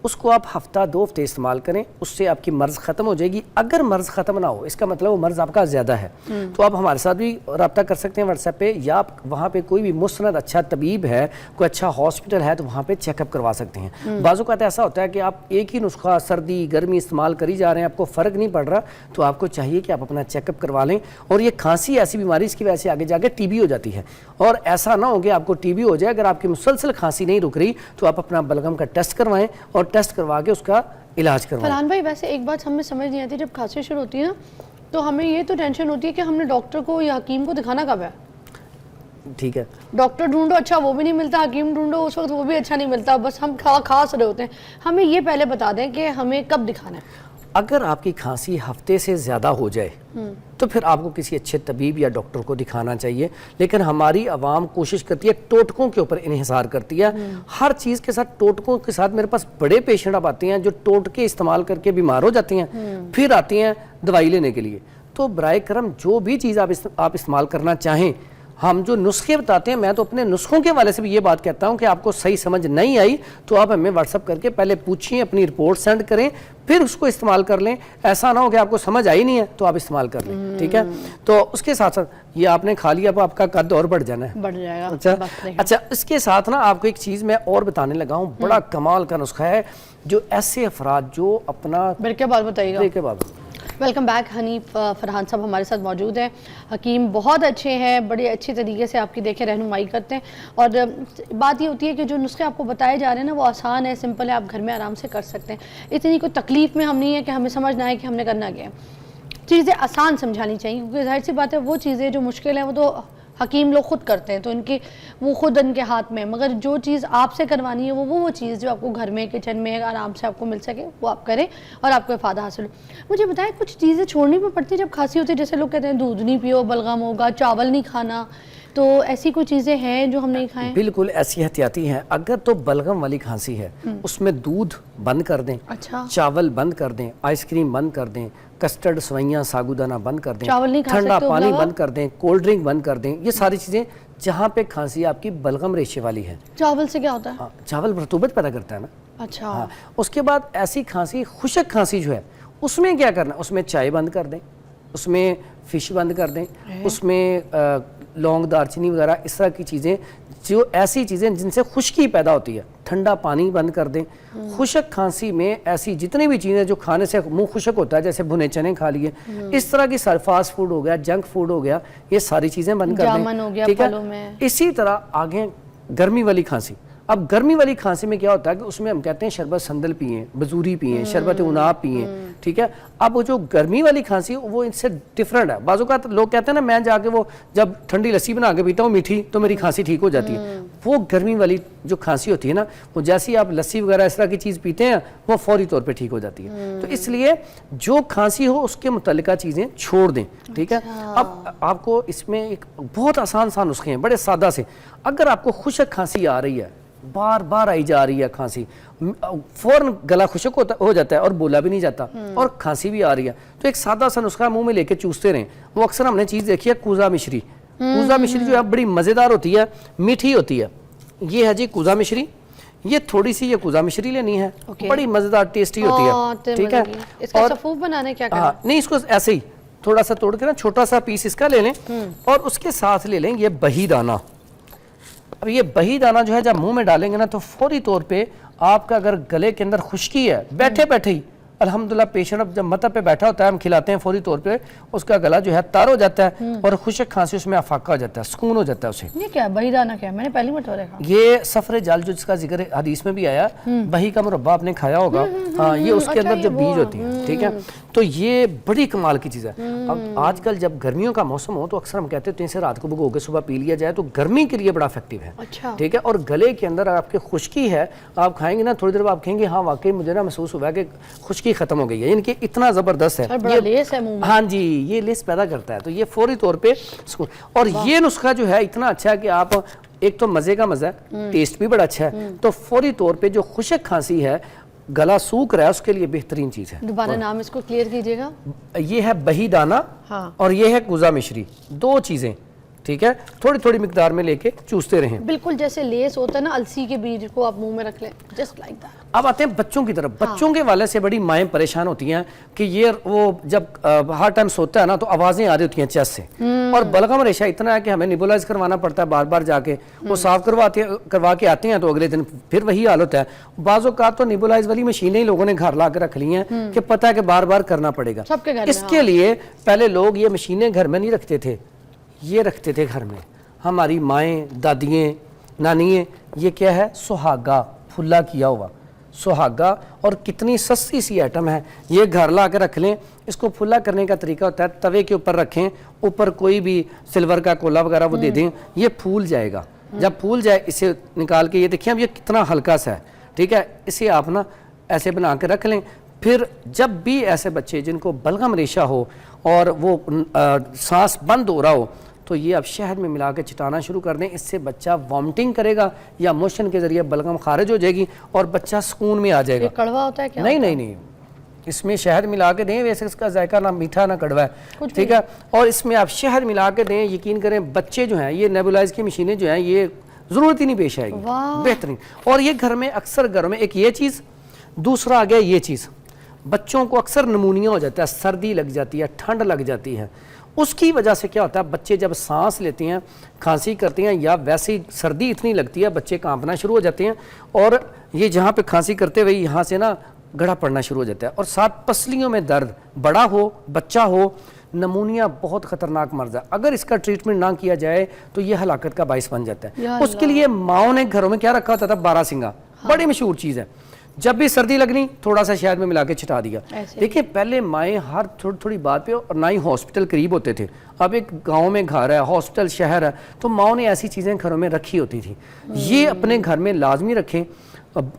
اس کو آپ ہفتہ 2 ہفتے استعمال کریں, اس سے آپ کی مرض ختم ہو جائے گی. اگر مرض ختم نہ ہو, اس کا مطلب وہ مرض آپ کا زیادہ ہے, تو آپ ہمارے ساتھ بھی رابطہ کر سکتے ہیں واٹس ایپ پہ, یا آپ وہاں پہ کوئی بھی مستند اچھا طبیب ہے, کوئی اچھا ہاسپٹل ہے, تو وہاں پہ چیک اپ کروا سکتے ہیں. بعض اوقات ایسا ہوتا ہے کہ آپ ایک ہی نسخہ سردی گرمی استعمال کری جا رہے ہیں, آپ کو فرق نہیں پڑ رہا, تو آپ کو چاہیے کہ آپ اپنا چیک اپ کروا لیں. اور یہ کھانسی ایسی بیماری اس کی وجہ سے آگے جا کے ٹی بی ہو جاتی ہے, اور ایسا نہ ہو کہ آپ کو ٹی بی ہو جائے. اگر آپ کی مسلسل کھانسی نہیں رک رہی تو آپ اپنا بلغم کا ٹیسٹ کروائیں, اور ٹیسٹ کروا کے اس کا علاج کروائیں. فرحان بھائی, ویسے ایک بات ہمیں سمجھ نہیں آتی, جب کھانسی شروع ہوتی ہے نا تو ہمیں یہ تو ٹینشن ہوتی ہے کہ ہم نے ڈاکٹر کو یا حکیم کو دکھانا کب ہے. ٹھیک ہے, ڈاکٹر ڈھونڈو, اچھا وہ بھی نہیں ملتا, حکیم ڈھونڈو, اس وقت وہ بھی اچھا نہیں ملتا, بس ہم خاص رہے ہوتے ہیں. ہمیں یہ پہلے بتا دیں کہ ہمیں کب دکھانا ہے. اگر آپ کی کھانسی ہفتے سے زیادہ ہو جائے تو پھر آپ کو کسی اچھے طبیب یا ڈاکٹر کو دکھانا چاہیے. لیکن ہماری عوام کوشش کرتی ہے, ٹوٹکوں کے اوپر انحصار کرتی ہے. ہر چیز کے ساتھ ٹوٹکوں کے ساتھ, میرے پاس بڑے پیشنٹ اب آتے ہیں جو ٹوٹکے استعمال کر کے بیمار ہو جاتے ہیں, پھر آتے ہیں دوائی لینے کے لیے. تو برائے کرم جو بھی چیز آپ استعمال کرنا چاہیں, ہم جو نسخے بتاتے ہیں, میں تو اپنے نسخوں کے والے سے بھی یہ بات کہتا ہوں کہ آپ کو صحیح سمجھ نہیں آئی تو آپ ہمیں واٹس ایپ کر کے پہلے پوچھیں, اپنی رپورٹ سینڈ کریں, پھر اس کو استعمال کر لیں. ایسا نہ ہو کہ آپ کو سمجھ آئی نہیں ہے تو آپ استعمال کر لیں, ٹھیک ہے. تو اس کے ساتھ ساتھ یہ آپ نے کھا لیا, اب آپ کا قد اور بڑھ جانا ہے, بڑھ جائے گا. اچھا, اس کے ساتھ نا آپ کو ایک چیز میں اور بتانے لگا ہوں, بڑا کمال کا نسخہ ہے, جو ایسے افراد جو اپنا بریک کے بعد بتائیے گا. بریک کے بعد. Welcome back. حنیف فرحان صاحب ہمارے ساتھ موجود ہیں. حکیم بہت اچھے ہیں, بڑے اچھے طریقے سے آپ کی دیکھیں رہنمائی کرتے ہیں. اور بات یہ ہوتی ہے کہ جو نسخے آپ کو بتائے جا رہے ہیں نا وہ آسان ہے, سمپل ہے, آپ گھر میں آرام سے کر سکتے ہیں. اتنی کوئی تکلیف میں ہم نہیں ہے کہ ہمیں سمجھنا ہے کہ ہم نے کرنا کیا ہے. چیزیں آسان سمجھانی چاہیے, کیونکہ ظاہر سی بات ہے وہ چیزیں جو مشکل ہیں وہ تو حکیم لوگ خود کرتے ہیں, تو وہ خود ان کے ہاتھ میں. مگر جو چیز آپ سے کروانی ہے وہ چیز جو آپ کو گھر میں کچن میں آرام سے آپ کو مل سکے وہ آپ کریں اور آپ کو افادہ حاصل ہو. مجھے بتائیں, کچھ چیزیں چھوڑنی بھی پڑتی ہے جب کھانسی ہوتی ہے, جیسے لوگ کہتے ہیں دودھ نہیں پیو, بلغم ہوگا, چاول نہیں کھانا, تو ایسی کوئی چیزیں ہیں جو ہم نہیں کھائیں؟ بالکل ایسی احتیاطی ہیں. اگر تو بلغم والی کھانسی ہے اس میں دودھ بند کر دیں, اچھا چاول بند کر دیں, آئس کریم بند کر دیں, کسٹرڈ سوئیاں ساگودانہ بند کر دیں, چاول نہیں کھا ٹھنڈا سکتے پانی علاوہ؟ بند کر دیں, کولڈ ڈرنک بند کر دیں. یہ ساری چیزیں جہاں پہ کھانسی آپ کی بلغم ریشے والی ہے. چاول سے کیا ہوتا ہے؟ چاول رطوبت پیدا کرتا ہے نا. اچھا ہاں, اس کے بعد ایسی کھانسی خشک کھانسی جو ہے اس میں کیا کرنا ہے, اس میں چائے بند کر دیں, اس میں فش بند کر دیں, اس میں لونگ دارچینی وغیرہ اس طرح کی چیزیں جو ایسی چیزیں جن سے خشکی پیدا ہوتی ہے, ٹھنڈا پانی بند کر دیں. خشک کھانسی میں ایسی جتنی بھی چیزیں جو کھانے سے منہ خشک ہوتا ہے, جیسے بھنے چنے کھا لیے, اس طرح کی فاسٹ فوڈ ہو گیا, جنک فوڈ ہو گیا, یہ ساری چیزیں بند کر جامن ہو دیں. گیا ٹھیک ہے, پھلوں میں. اسی طرح آگے گرمی والی کھانسی. اب گرمی والی کھانسی میں کیا ہوتا ہے کہ اس میں ہم کہتے ہیں شربت سندل پئیں, بزوری پئیں, شربت عناب پئیں. ٹھیک ہے, اب وہ جو گرمی والی کھانسی وہ ان سے ڈفرینٹ ہے. بعض اوقات لوگ کہتے ہیں نا میں جا کے وہ جب ٹھنڈی لسی بنا کے پیتا ہوں میٹھی تو میری کھانسی ٹھیک ہو جاتی ہے. وہ گرمی والی جو کھانسی ہوتی ہے نا, وہ جیسی آپ لسی وغیرہ اس طرح کی چیز پیتے ہیں وہ فوری طور پہ ٹھیک ہو جاتی ہے. تو اس لیے جو کھانسی ہو اس کے متعلقہ چیزیں چھوڑ دیں. ٹھیک ہے, اب آپ کو اس میں ایک بہت آسان نسخے ہیں بڑے سادہ سے. اگر آپ کو خشک کھانسی آ رہی ہے, بار بار آئی جا رہی ہے کھانسی, فوراً گلا خشک ہو جاتا ہے اور بولا بھی نہیں جاتا اور کھانسی بھی آ رہی ہے, تو ایک سادہ سا نسخہ منہ میں لے کے چوستے رہیں. وہ اکثر ہم نے چیز دیکھی ہے کوزا مشری. کوزا مشری جو ہے بڑی مزیدار ہوتی ہے, میٹھی ہوتی ہے. یہ ہے جی کوزا مشری, یہ تھوڑی سی یہ کوزا مشری لینی ہے, بڑی مزیدار ٹیسٹی ہوتی ہے. ٹھیک ہے, اس کا سفوف بنانے کیا کرنا؟ نہیں, اس کو ایسے ہی تھوڑا سا توڑ کے نا چھوٹا سا پیس اس کا لے لیں اور اس کے ساتھ لے لیں یہ بہی دانہ. اب یہ بہی دانہ جو ہے جب منہ میں ڈالیں گے نا تو فوری طور پہ آپ کا اگر گلے کے اندر خشکی ہے بیٹھے بیٹھے ہی, الحمدللہ پیشنٹ اب جب مطب پہ بیٹھا ہوتا ہے ہم کھلاتے ہیں, فوری طور پہ اس کا گلا جو ہے تار ہو جاتا ہے اور خشک کھانسی اس میں افاقہ ہو جاتا ہے, سکون ہو جاتا ہے اسے. یہ کیا بہی دانہ کیا ہے؟ میں نے پہلی مرتبہ دیکھا. یہ صفر جال جو جس کا ذکر حدیث میں بھی آیا, بہی کا مربع آپ نے کھایا ہوگا, ہاں یہ اس کے اندر جو بیج ہوتی ہے. ٹھیک ہے, تو یہ بڑی کمال کی چیز ہے. اب آج کل جب گرمیوں کا موسم ہو تو اکثر ہم کہتے ہیں اسے رات کو بھگو کے صبح پی لیا جائے تو گرمی کے لیے بڑا افیکٹو ہے. ٹھیک ہے, اور گلے کے اندر آپ کے خشکی ہے, آپ کھائیں گے نا تھوڑی دیر بعد آپ کہیں گے ہاں واقعی مجھے نا محسوس ہوا ہے کہ خشکی ختم ہو گئی ہے, یعنی کہ اتنا زبردست ہے. ہاں جی, یہ لیس پیدا کرتا ہے, تو یہ فوری طور پہ اور یہ نسخہ جو ہے اتنا اچھا ہے کہ آپ ایک تو مزے کا مزہ ہے, ٹیسٹ بھی بڑا اچھا ہے, تو فوری طور پہ جو خشک کھانسی ہے, گلا سوکھ رہا ہے, اس کے لیے بہترین چیز ہے. دوبارہ نام اس کو کلیئر کیجئے گا. یہ ہے بہی دانہ اور یہ ہے کوزا مشری, دو چیزیں. ٹھیک ہے, تھوڑی تھوڑی مقدار میں لے کے چوستے رہیں. بالکل جیسے لیس ہوتا ہے نا السی کے بیج کو آپ منہ میں رکھ لیں, جسٹ لائک دیٹ. اب آتے ہیں بچوں کی طرف. بچوں کے والے سے بڑی مائیں پریشان ہوتی ہیں کہ یہ وہ جب ہر ٹائم سوتا ہے نا تو آوازیں آ رہی ہوتی ہیں چیسٹ سے, اور بلغم ریشہ اتنا ہے کہ ہمیں نیبولائز کروانا پڑتا ہے بار بار جا کے. وہ صاف کروا کے آتے ہیں تو اگلے دن پھر وہی حال ہوتا ہے. بعض اوقات تو نیبولائز والی مشینیں ہی لوگوں نے گھر لا کے رکھ لی ہیں کہ پتہ ہے کہ بار بار کرنا پڑے گا. اس کے لیے پہلے لوگ یہ مشینیں گھر میں نہیں رکھتے تھے, یہ رکھتے تھے گھر میں. ہماری مائیں, دادییں, نانییں, یہ کیا ہے سہاگا, پھلا کیا ہوا سہاگا, اور کتنی سستی سی آئٹم ہے. یہ گھر لا کے رکھ لیں. اس کو پھلا کرنے کا طریقہ ہوتا ہے توے کے اوپر رکھیں, اوپر کوئی بھی سلور کا کولا وغیرہ وہ دے دیں, یہ پھول جائے گا. جب پھول جائے اسے نکال کے یہ دیکھیں اب یہ کتنا ہلکا سا ہے. ٹھیک ہے, اسے آپ نا ایسے بنا کے رکھ لیں. پھر جب بھی ایسے بچے جن کو بلغم ریشہ ہو اور وہ سانس بند ہو رہا ہو تو یہ آپ شہد میں ملا کے چٹانا شروع کر دیں. اس سے بچہ وامٹنگ کرے گا یا موشن کے ذریعے بلغم خارج ہو جائے گی اور بچہ سکون میں آ جائے گا. کڑوا ہوتا ہے کیا؟ نہیں, اس میں شہد ملا کے دیں. ویسے اس کا ذائقہ نہ میٹھا نہ کڑوا ہے. ٹھیک ہے, اور اس میں آپ شہد ملا کے دیں. یقین کریں بچے جو ہیں یہ نیبولائز کی مشینیں جو ہیں یہ ضرورت ہی نہیں پیش آئے گی. بہترین. اور یہ گھر میں اکثر گھروں میں ایک یہ چیز, دوسرا آ گیا یہ چیز, بچوں کو اکثر نمونیا ہو جاتا ہے, سردی لگ جاتی ہے, ٹھنڈ لگ جاتی ہے. اس کی وجہ سے کیا ہوتا ہے بچے جب سانس لیتے ہیں, کھانسی کرتے ہیں یا ویسے ہی سردی اتنی لگتی ہے بچے کانپنا شروع ہو جاتے ہیں, اور یہ جہاں پہ کھانسی کرتے ہوئے یہاں سے نا گڑھا پڑنا شروع ہو جاتا ہے, اور ساتھ پسلیوں میں درد, بڑا ہو بچہ ہو. نمونیا بہت خطرناک مرض ہے, اگر اس کا ٹریٹمنٹ نہ کیا جائے تو یہ ہلاکت کا باعث بن جاتا ہے. اس کے لیے ماؤں نے گھروں میں کیا رکھا ہوتا تھا, بارہ سنگا, بڑی مشہور چیز ہے. جب بھی سردی لگنی تھوڑا سا شہد میں ملا کے چھٹا دیا. دیکھیں پہلے مائیں ہر تھوڑی بات پہ, اور نہ ہی ہاسپٹل قریب ہوتے تھے. اب ایک گاؤں میں گھر ہے, ہاسپٹل شہر ہے, تو ماؤں نے ایسی چیزیں گھروں میں رکھی ہوتی تھی. یہ اپنے گھر میں لازمی رکھیں.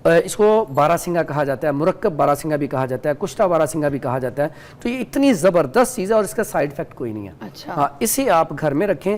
اس کو بارہ سنگا کہا جاتا ہے, مرکب بارہ سنگا بھی کہا جاتا ہے, کشتا بارہ سنگا بھی کہا جاتا ہے. تو یہ اتنی زبردست چیز ہے اور اس کا سائیڈ افیکٹ کوئی نہیں ہے. ہاں, اسے آپ گھر میں رکھیں.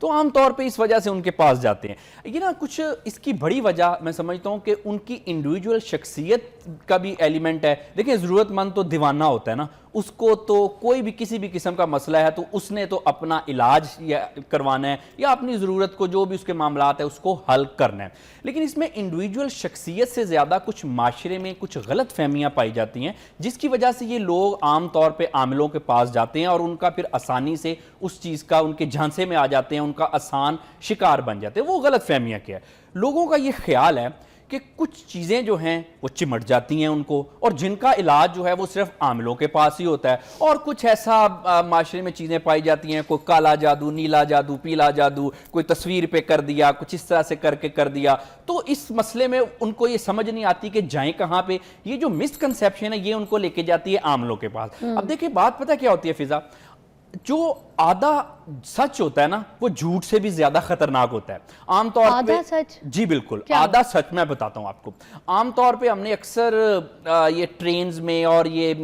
تو عام طور پہ اس وجہ سے ان کے پاس جاتے ہیں. یہ نا کچھ اس کی بڑی وجہ میں سمجھتا ہوں کہ ان کی انڈیویجول شخصیت کا بھی ایلیمنٹ ہے. دیکھیں ضرورت مند تو دیوانہ ہوتا ہے نا, اس کو تو کوئی بھی کسی بھی قسم کا مسئلہ ہے تو اس نے تو اپنا علاج کروانا ہے یا اپنی ضرورت کو جو بھی اس کے معاملات ہے اس کو حل کرنا ہے. لیکن اس میں انڈیویجول شخصیت سے زیادہ کچھ معاشرے میں کچھ غلط فہمیاں پائی جاتی ہیں, جس کی وجہ سے یہ لوگ عام طور پہ عاملوں کے پاس جاتے ہیں اور ان کا پھر آسانی سے اس چیز کا ان کے جھانسے میں آ جاتے ہیں, ان کا آسان شکار بن جاتے ہیں. وہ غلط فہمیاں کیا ہے, لوگوں کا یہ خیال ہے کہ کچھ چیزیں جو ہیں وہ چمٹ جاتی ہیں ان کو, اور جن کا علاج جو ہے وہ صرف عاملوں کے پاس ہی ہوتا ہے, اور کچھ ایسا معاشرے میں چیزیں پائی جاتی ہیں, کوئی کالا جادو, نیلا جادو, پیلا جادو, کوئی تصویر پہ کر دیا, کچھ اس طرح سے کر دیا. تو اس مسئلے میں ان کو یہ سمجھ نہیں آتی کہ جائیں کہاں پہ. یہ جو مسکنسیپشن ہے یہ ان کو لے کے جاتی ہے عاملوں کے پاس. اب دیکھیں بات پتہ کیا ہوتی ہے فضا, جو آدھا سچ ہوتا ہے نا وہ جھوٹ سے بھی زیادہ خطرناک ہوتا ہے. عام طور پہ آدھا سچ, جی بالکل آدھا سچ میں بتاتا ہوں آپ کو. عام طور پہ ہم نے اکثر یہ ٹرینز میں اور یہ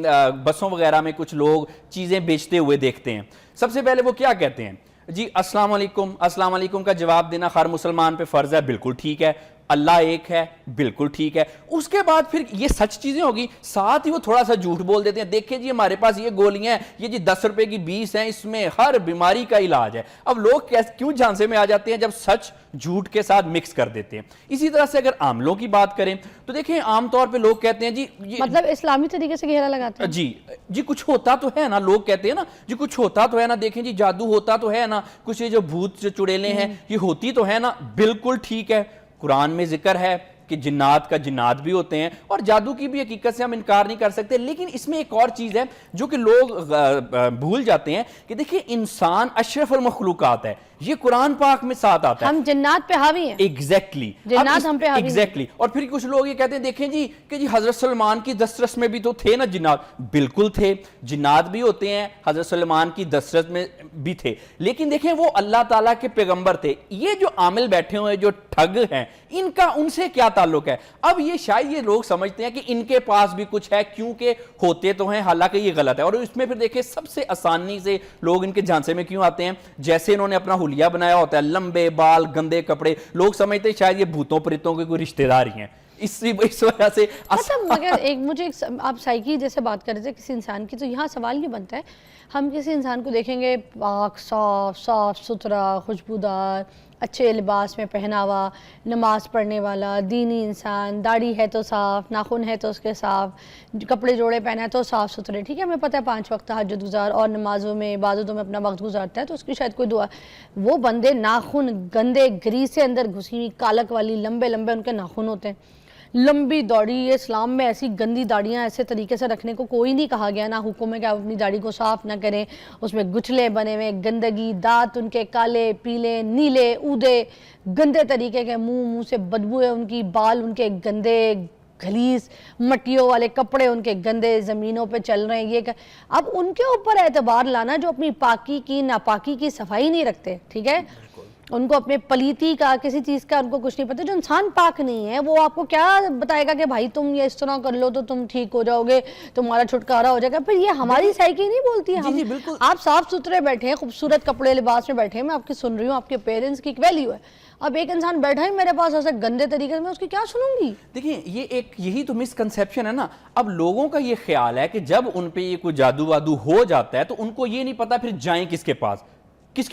بسوں وغیرہ میں کچھ لوگ چیزیں بیچتے ہوئے دیکھتے ہیں. سب سے پہلے وہ کیا کہتے ہیں, جی السلام علیکم. السلام علیکم کا جواب دینا ہر مسلمان پہ فرض ہے, بالکل ٹھیک ہے. اللہ ایک ہے, بالکل ٹھیک ہے. اس کے بعد پھر یہ سچ چیزیں ہوگی, ساتھ ہی وہ تھوڑا سا جھوٹ بول دیتے ہیں, دیکھیں جی ہمارے پاس یہ گولیاں ہیں, یہ جی 10 روپے کی 20 ہیں, اس میں ہر بیماری کا علاج ہے. اب لوگ کیوں جھانسے میں آ جاتے ہیں, جب سچ جھوٹ کے ساتھ مکس کر دیتے ہیں. اسی طرح سے اگر عاملوں کی بات کریں تو دیکھیں عام طور پہ لوگ کہتے ہیں جی مطلب اسلامی طریقے سے گھیرا لگاتے ہیں, جی کچھ ہوتا تو ہے نا, لوگ کہتے ہیں نا جی کچھ ہوتا تو ہے نا, دیکھیں جی جادو ہوتا تو ہے نا, کچھ یہ جو بھوت جو چڑیلیں ہیں یہ ہوتی تو ہے نا, بالکل ٹھیک ہے. قرآن میں ذکر ہے کہ جنات کا جنات بھی ہوتے ہیں, اور جادو کی بھی حقیقت سے ہم انکار نہیں کر سکتے. لیکن اس میں ایک اور چیز ہے جو کہ لوگ بھول جاتے ہیں کہ دیکھیں انسان اشرف المخلوقات ہے, یہ قرآن پاک میں ساتھ آتا ہے. ہم جنات پہ حاوی ہیں, ایگزیکٹلی جنات ہم پہ حاوی ہیں. ایگزیکٹلی. اور پھر کچھ لوگ یہ کہتے ہیں دیکھیں جی کہ جی حضرت سلمان کی دسترس میں بھی تو تھے نا جنات, بالکل تھے, جنات بھی ہوتے ہیں, حضرت سلمان کی دسترس میں بھی تھے. لیکن دیکھیں وہ اللہ تعالیٰ کے پیغمبر تھے. یہ جو عامل بیٹھے ہوئے جو ٹھگ ہیں ان کا ان سے کیا تعلق ہے. اب یہ شاید یہ لوگ سمجھتے ہیں کہ ان کے پاس بھی کچھ ہے کیونکہ ہوتے تو ہیں, حالانکہ یہ غلط ہے. اور اس میں پھر دیکھیں سب سے آسانی سے لوگ ان کے جھانسے میں کیوں آتے ہیں, جیسے انہوں نے اپنا حلیہ بنایا ہوتا ہے, لمبے بال, گندے کپڑے, لوگ سمجھتے ہیں شاید یہ بھوتوں پریتوں کے کوئی رشتہ دار ہی ہیں. اس وجہ سے مگر مجھے آپ سائیکی جیسے بات کر رہے تھے کسی انسان کی, تو یہاں سوال یہ بنتا ہے, ہم کسی انسان کو دیکھیں گے پاک, صاف ستھرا, خوشبودار, اچھے لباس میں پہنا ہوا, نماز پڑھنے والا, دینی انسان, داڑھی ہے تو صاف, ناخن ہے تو اس کے صاف, کپڑے جوڑے پہنا ہے تو صاف ستھرے, ٹھیک ہے, ہمیں پتہ ہے 5 وقت تہجد گزار اور نمازوں میں عبادتوں میں اپنا وقت گزارتا ہے, تو اس کی شاید کوئی دعا. وہ بندے ناخن گندے گری سے اندر گھسی ہوئی کالک والی, لمبے لمبے ان کے ناخن ہوتے ہیں, لمبی داڑھی. اسلام میں ایسی گندی داڑیاں ایسے طریقے سے رکھنے کو کوئی نہیں کہا گیا, نہ حکم ہے کہ آپ اپنی داڑھی کو صاف نہ کریں, اس میں گچھلے بنے ہوئے, گندگی, دانت ان کے کالے پیلے نیلے اودے, گندے طریقے کے, منہ سے بدبو ہے ان کی, بال ان کے گندے گھلیس, مٹیوں والے کپڑے ان کے گندے, زمینوں پہ چل رہے ہیں. یہ اب ان کے اوپر اعتبار لانا جو اپنی پاکی کی ناپاکی کی صفائی نہیں رکھتے, ٹھیک ہے, ان کو اپنے پلیتی کا کسی چیز کا ان کو کچھ نہیں پتا. جو انسان پاک نہیں ہے وہ آپ کو کیا بتائے گا کہ بھائی تم یہ اس طرح کر لو تو تم ٹھیک ہو جاؤ گے, تمہارا چھٹکارا ہو جائے گا. پھر یہ ہماری سائیکی نہیں بولتی ہے. آپ صاف ستھرے بیٹھے ہیں, خوبصورت کپڑے لباس میں بیٹھے ہیں, میں آپ کی سن رہی ہوں, آپ کے پیرنٹس کی ایک ویلیو ہے. اب ایک انسان بیٹھا ہے میرے پاس ایسے گندے طریقے سے, میں اس کی کیا سنوں گی. دیکھیں یہ یہی تو مسکنسیپشن ہے نا. اب لوگوں کا یہ خیال ہے کہ جب ان پہ یہ کوئی جادو وادو ہو جاتا ہے تو ان کو یہ نہیں پتا پھر جائیں کس کے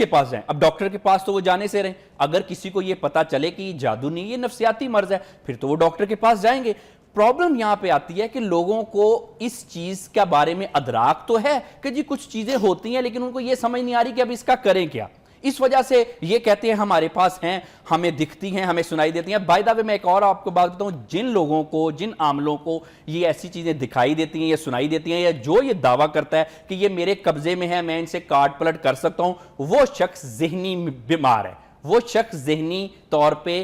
پاس جائیں. اب ڈاکٹر کے پاس تو وہ جانے سے رہیں, اگر کسی کو یہ پتا چلے کہ یہ جادو نہیں, یہ نفسیاتی مرض ہے, پھر تو وہ ڈاکٹر کے پاس جائیں گے. پرابلم یہاں پہ آتی ہے کہ لوگوں کو اس چیز کے بارے میں ادراک تو ہے کہ جی کچھ چیزیں ہوتی ہیں, لیکن ان کو یہ سمجھ نہیں آ رہی کہ اب اس کا کریں کیا. اس وجہ سے یہ کہتے ہیں ہمارے پاس ہیں, ہمیں دکھتی ہیں, ہمیں سنائی دیتی ہیں. بائی دا وے میں ایک اور آپ کو بات بتاؤں, جن لوگوں کو, جن عاملوں کو یہ ایسی چیزیں دکھائی دیتی ہیں یا سنائی دیتی ہیں, یا جو یہ دعویٰ کرتا ہے کہ یہ میرے قبضے میں ہے, میں ان سے کاٹ پلٹ کر سکتا ہوں, وہ شخص ذہنی بیمار ہے, وہ شخص ذہنی طور پہ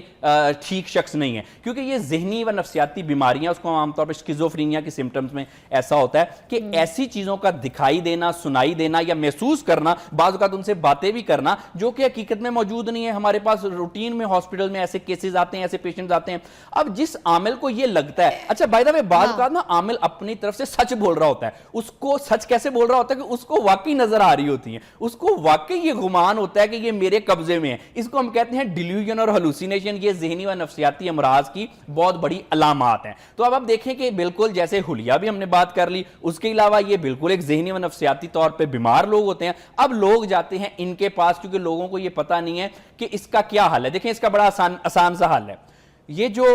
ٹھیک شخص نہیں ہے، کیونکہ یہ ذہنی و نفسیاتی بیماریاں، اس کو عام طور پہ اسکیزوفرینیا کے سمٹمز میں ایسا ہوتا ہے کہ ایسی چیزوں کا دکھائی دینا، سنائی دینا یا محسوس کرنا، بعض اوقات ان سے باتیں بھی کرنا جو کہ حقیقت میں موجود نہیں ہے۔ ہمارے پاس روٹین میں ہاسپٹل میں ایسے کیسز آتے ہیں، ایسے پیشنٹس آتے ہیں۔ اب جس عامل کو یہ لگتا ہے، اچھا بائی دا وے بعض اوقات نا عامل اپنی طرف سے سچ بول رہا ہوتا ہے، اس کو سچ کیسے بول رہا ہوتا ہے کہ اس کو واقعی نظر آ رہی ہوتی ہیں، اس کو واقعی یہ گمان ہوتا ہے کہ یہ میرے قبضے میں ہے۔ اس کو ہم کہتے ہیں ڈیلیوژن اور ہلوسینیشن۔ یہ ذہنی و نفسیاتی امراض کی بہت بڑی علامات ہیں۔ تو اب آپ دیکھیں کہ بالکل جیسے حلیہ بھی ہم نے بات کر لی، اس کے علاوہ یہ بالکل ایک ذہنی و نفسیاتی طور پہ بیمار لوگ ہوتے ہیں۔ اب لوگ جاتے ہیں ان کے پاس کیونکہ لوگوں کو یہ پتہ نہیں ہے کہ اس کا کیا حل ہے۔ دیکھیں اس کا بڑا آسان سا حل ہے۔ یہ جو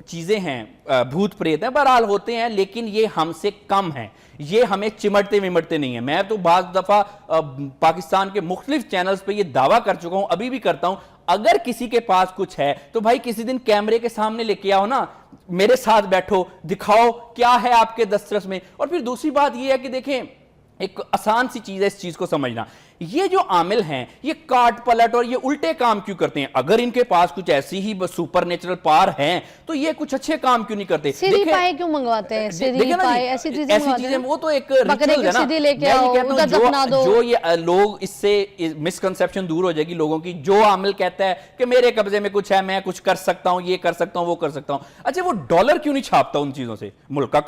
چیزیں ہیں بھوت پریت ہیں، بہرحال ہوتے ہیں، لیکن یہ ہم سے کم ہیں، یہ ہمیں چمٹتے ومٹتے نہیں ہیں۔ میں تو بعض دفعہ پاکستان کے مختلف چینلز پہ یہ دعویٰ کر چکا ہوں، ابھی بھی کرتا ہوں، اگر کسی کے پاس کچھ ہے تو بھائی کسی دن کیمرے کے سامنے لے کے آؤ نا، میرے ساتھ بیٹھو، دکھاؤ کیا ہے آپ کے دسترس میں۔ اور پھر دوسری بات یہ ہے کہ دیکھیں ایک آسان سی چیز ہے اس چیز کو سمجھنا، یہ جو عامل ہیں یہ کاٹ پلٹ اور یہ الٹے کام کیوں کرتے ہیں؟ اگر ان کے پاس کچھ ایسی ہی سپر نیچرل پاور ہیں تو یہ کچھ اچھے کام کیوں نہیں کرتے؟ سیدھی پائے کیوں منگواتے ہیں؟ سیدھی پائے ایسی چیزیں وہ تو ایک ریچول ہے نا۔ میں یہ کہتا ہوں جو یہ لوگ، اس سے مسکنسیپشن دور ہو جائے گی لوگوں کی۔ جو عامل کہتا ہے کہ میرے قبضے میں کچھ ہے، میں کچھ کر سکتا ہوں، یہ کر سکتا ہوں، وہ کر سکتا ہوں، اچھا وہ ڈالر کیوں نہیں چھاپتا ان چیزوں سے؟ ملک کا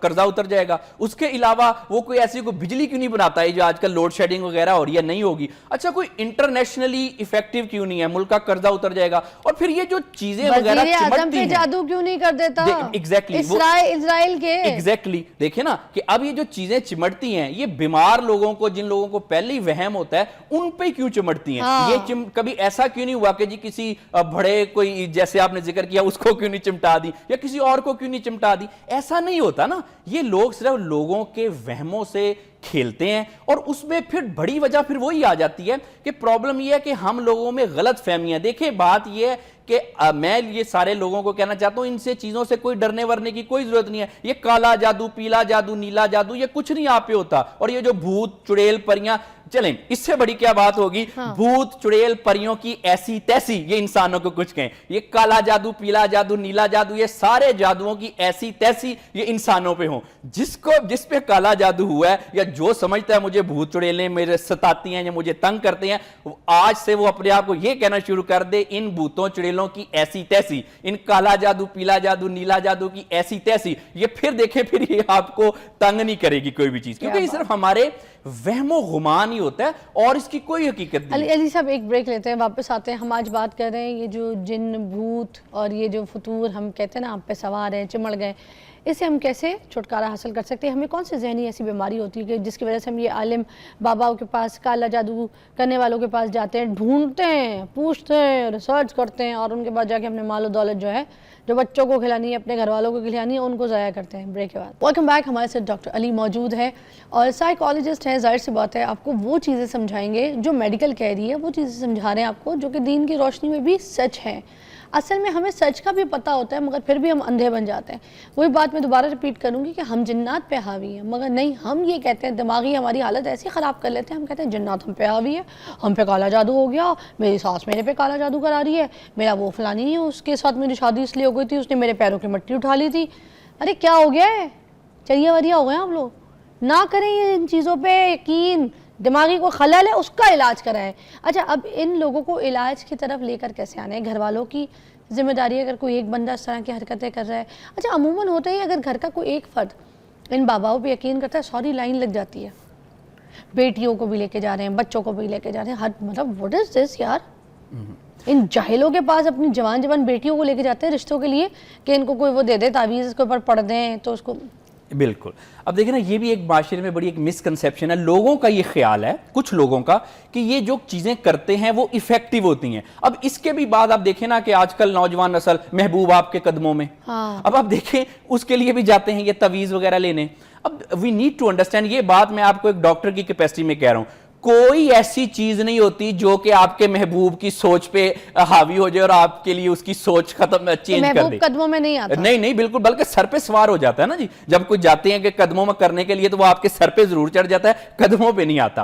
قرضہ اتر جائے گا۔ اس کے علاوہ وہ کوئی ایسی کوئی بجلی کیوں نہیں بناتا ہے جو آج کل لوڈ شیڈنگ وغیرہ ہو رہی ہے نہیں ہوگی؟ اچھا کوئی انٹرنیشنلی ایفیکٹو کیوں نہیں ہے؟ ملک کا قرضہ اتر جائے گا۔ اور پھر یہ جو چیزیں وغیرہ چمٹتی ہیں، جادو کیوں نہیں کر دیتا اسرائیل کے؟ ایگزیکٹلی دیکھیں نا کہ اب یہ جو چیزیں چمٹتی ہیں یہ بیمار لوگوں کو، جن لوگوں کو پہلے ہی وہم ہوتا ہے، ان پہ کیوں چمٹتی ہیں؟ یہ کبھی ایسا کیوں نہیں ہوا کہ جی کسی بڑے کوئی، جیسے آپ نے ذکر کیا، اس کو کیوں نہیں چمٹا دی یا کسی اور کو کیوں نہیں چمٹا دی؟ ایسا نہیں ہوتا نا۔ یہ لوگ صرف لوگوں کے وہموں سے کھیلتے ہیں، اور اس میں پھر بڑی وجہ پھر وہی آ جاتی ہے کہ پرابلم یہ ہے کہ ہم لوگوں میں غلط فہمیاں۔ دیکھیں بات یہ ہے کہ میں یہ سارے لوگوں کو کہنا چاہتا ہوں ان سے چیزوں سے کوئی ڈرنے ورنے کی کوئی ضرورت نہیں ہے۔ یہ کالا جادو، پیلا جادو، نیلا جادو، یہ کچھ نہیں آپ پہ ہوتا۔ اور یہ جو بھوت چڑیل پریاں، چلیں اس سے بڑی کیا بات ہوگی، بھوت چڑیل پریوں کی ایسی تیسی یہ انسانوں کو کچھ کہیں، یہ کالا جادو، پیلا جادو، نیلا جادو، یہ سارے جادوؤں کی ایسی تیسی یہ انسانوں پہ ہوں۔ جس پہ کالا جادو ہوا ہے یا جو سمجھتا ہے مجھے بھوت چڑیلیں میرے ستاتی ہیں یا مجھے تنگ کرتے ہیں، آج سے وہ اپنے آپ کو یہ کہنا شروع کر دے ان بھوتوں چڑیلوں کی ایسی تیسی، ان کالا جادو، پیلا جادو، نیلا جادو کی ایسی تیسی، یہ پھر دیکھیں پھر یہ آپ کو تنگ نہیں کرے گی کوئی بھی چیز، کیونکہ یہ صرف ہمارے وہم و گمان ہی ہوتا ہے اور اس کی کوئی حقیقت نہیں۔ علی صاحب ایک بریک لیتے ہیں، واپس آتے ہیں۔ ہم آج بات کر رہے ہیں یہ جو جن، بھوت اور یہ جو فطور ہم کہتے ہیں نا آپ پہ سوار ہیں، چمڑ گئے، اس سے ہم کیسے چھٹکارا حاصل کر سکتے ہیں؟ ہمیں کون سی ذہنی ایسی بیماری ہوتی ہے کہ جس کی وجہ سے ہم یہ عالم باباؤں کے پاس، کالا جادو کرنے والوں کے پاس جاتے ہیں، ڈھونڈتے ہیں، پوچھتے ہیں، ریسرچ کرتے ہیں، اور ان کے بعد جا کے ہم نے مال و دولت جو ہے جو بچوں کو کھلانی ہے، اپنے گھر والوں کو کھلانی ہے، ان کو ضائع کرتے ہیں۔ بریک کے بعد ویلکم بیک، ہمارے ساتھ ڈاکٹر علی موجود ہے اور سائیکالوجسٹ ہیں۔ ظاہر سی بات ہے آپ کو وہ چیزیں سمجھائیں گے جو میڈیکل کہہ رہی ہے، وہ چیزیں سمجھا رہے ہیں آپ کو جو کہ دین کی روشنی میں بھی سچ ہے۔ اصل میں ہمیں سچ کا بھی پتہ ہوتا ہے مگر پھر بھی ہم اندھے بن جاتے ہیں۔ وہی بات میں دوبارہ ریپیٹ کروں گی کہ ہم جنات پہ حاوی ہیں، مگر نہیں، ہم یہ کہتے ہیں، دماغی ہماری حالت ایسی خراب کر لیتے ہیں، ہم کہتے ہیں جنات ہم پہ حاوی ہے، ہم پہ کالا جادو ہو گیا، میری ساس میرے پہ کالا جادو کرا رہی ہے، میرا وہ فلانی ہے، اس کے ساتھ میری شادی اس لیے ہو گئی تھی، اس نے میرے پیروں کی مٹی اٹھا لی تھی۔ ارے کیا ہو گیا ہے؟ چڑیا وریا ہو گئے آپ لوگ؟ نہ کریں یہ ان چیزوں پہ یقین، دماغی کو خلل ہے اس کا علاج کرائیں۔ اچھا اب ان لوگوں کو علاج کی طرف لے کر کیسے آنا ہے؟ گھر والوں کی ذمہ داری ہے اگر کوئی ایک بندہ اس طرح کی حرکتیں کر رہا ہے۔ اچھا عموماً ہوتا ہے اگر گھر کا کوئی ایک فرد ان باباؤں پہ یقین کرتا ہے، سوری لائن لگ جاتی ہے، بیٹیوں کو بھی لے کے جا رہے ہیں، بچوں کو بھی لے کے جا رہے ہیں، مطلب واٹ از دس یار؟ ان جاہلوں کے پاس اپنی جوان بیٹیوں کو لے کے جاتے ہیں رشتوں کے لیے کہ ان کو کوئی وہ دے دے تعویذ، اس کے اوپر پڑھ دیں تو اس کو۔ بالکل، اب دیکھیں نا یہ بھی ایک معاشرے میں بڑی ایک مسکنسیپشن ہے، لوگوں کا یہ خیال ہے، کچھ لوگوں کا، کہ یہ جو چیزیں کرتے ہیں وہ ایفیکٹیو ہوتی ہیں۔ اب اس کے بھی بعد آپ دیکھیں نا کہ آج کل نوجوان نسل محبوب آپ کے قدموں میں، اب آپ دیکھیں اس کے لیے بھی جاتے ہیں یہ تعویذ وغیرہ لینے۔ اب وی نیڈ ٹو انڈرسٹینڈ، یہ بات میں آپ کو ایک ڈاکٹر کی کیپیسٹی میں کہہ رہا ہوں، کوئی ایسی چیز نہیں ہوتی جو کہ آپ کے محبوب کی سوچ پہ حاوی ہو جائے اور آپ کے لیے اس کی سوچ ختم چینج کر دے۔ محبوب قدموں میں نہیں آتا، نہیں بالکل، بلکہ سر پہ سوار ہو جاتا ہے نا جی۔ جب کوئی جاتے ہیں کہ قدموں میں کرنے کے لیے تو وہ آپ کے سر پہ ضرور چڑھ جاتا ہے، قدموں پہ نہیں آتا۔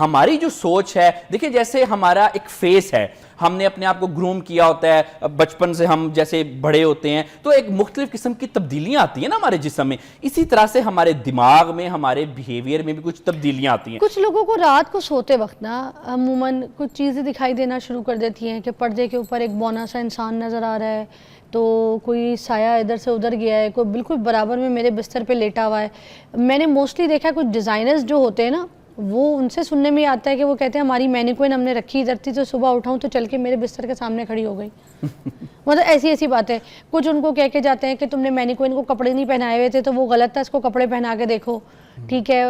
ہماری جو سوچ ہے دیکھیں جیسے ہمارا ایک فیس ہے, ہم نے اپنے آپ کو گروم کیا ہوتا ہے بچپن سے, ہم جیسے بڑے ہوتے ہیں تو ایک مختلف قسم کی تبدیلیاں آتی ہیں نا ہمارے جسم میں, اسی طرح سے ہمارے دماغ میں, ہمارے بیہیویئر میں بھی کچھ تبدیلیاں آتی ہیں. کچھ لوگوں کو رات کو سوتے وقت نا عموماً کچھ چیزیں دکھائی دینا شروع کر دیتی ہیں کہ پردے کے اوپر ایک بونا سا انسان نظر آ رہا ہے, تو کوئی سایہ ادھر سے ادھر گیا ہے, کوئی بالکل برابر میں میرے بستر پہ لیٹا ہوا ہے. میں نے موسٹلی دیکھا کچھ ڈیزائنرز جو ہوتے ہیں نا, وہ ان سے سننے میں آتا ہے کہ وہ کہتے ہیں ہماری مینیکوئن ہم نے رکھی ادھر تھی, تو صبح اٹھاؤں تو چل کے میرے بستر کے سامنے کھڑی ہو گئی. مطلب ایسی باتیں. کچھ ان کو کہہ کے جاتے ہیں کہ تم نے مینیکوئن کو کپڑے نہیں پہنائے ہوئے تھے تو وہ غلط تھا, اس کو کپڑے پہنا کے دیکھو, ٹھیک ہے.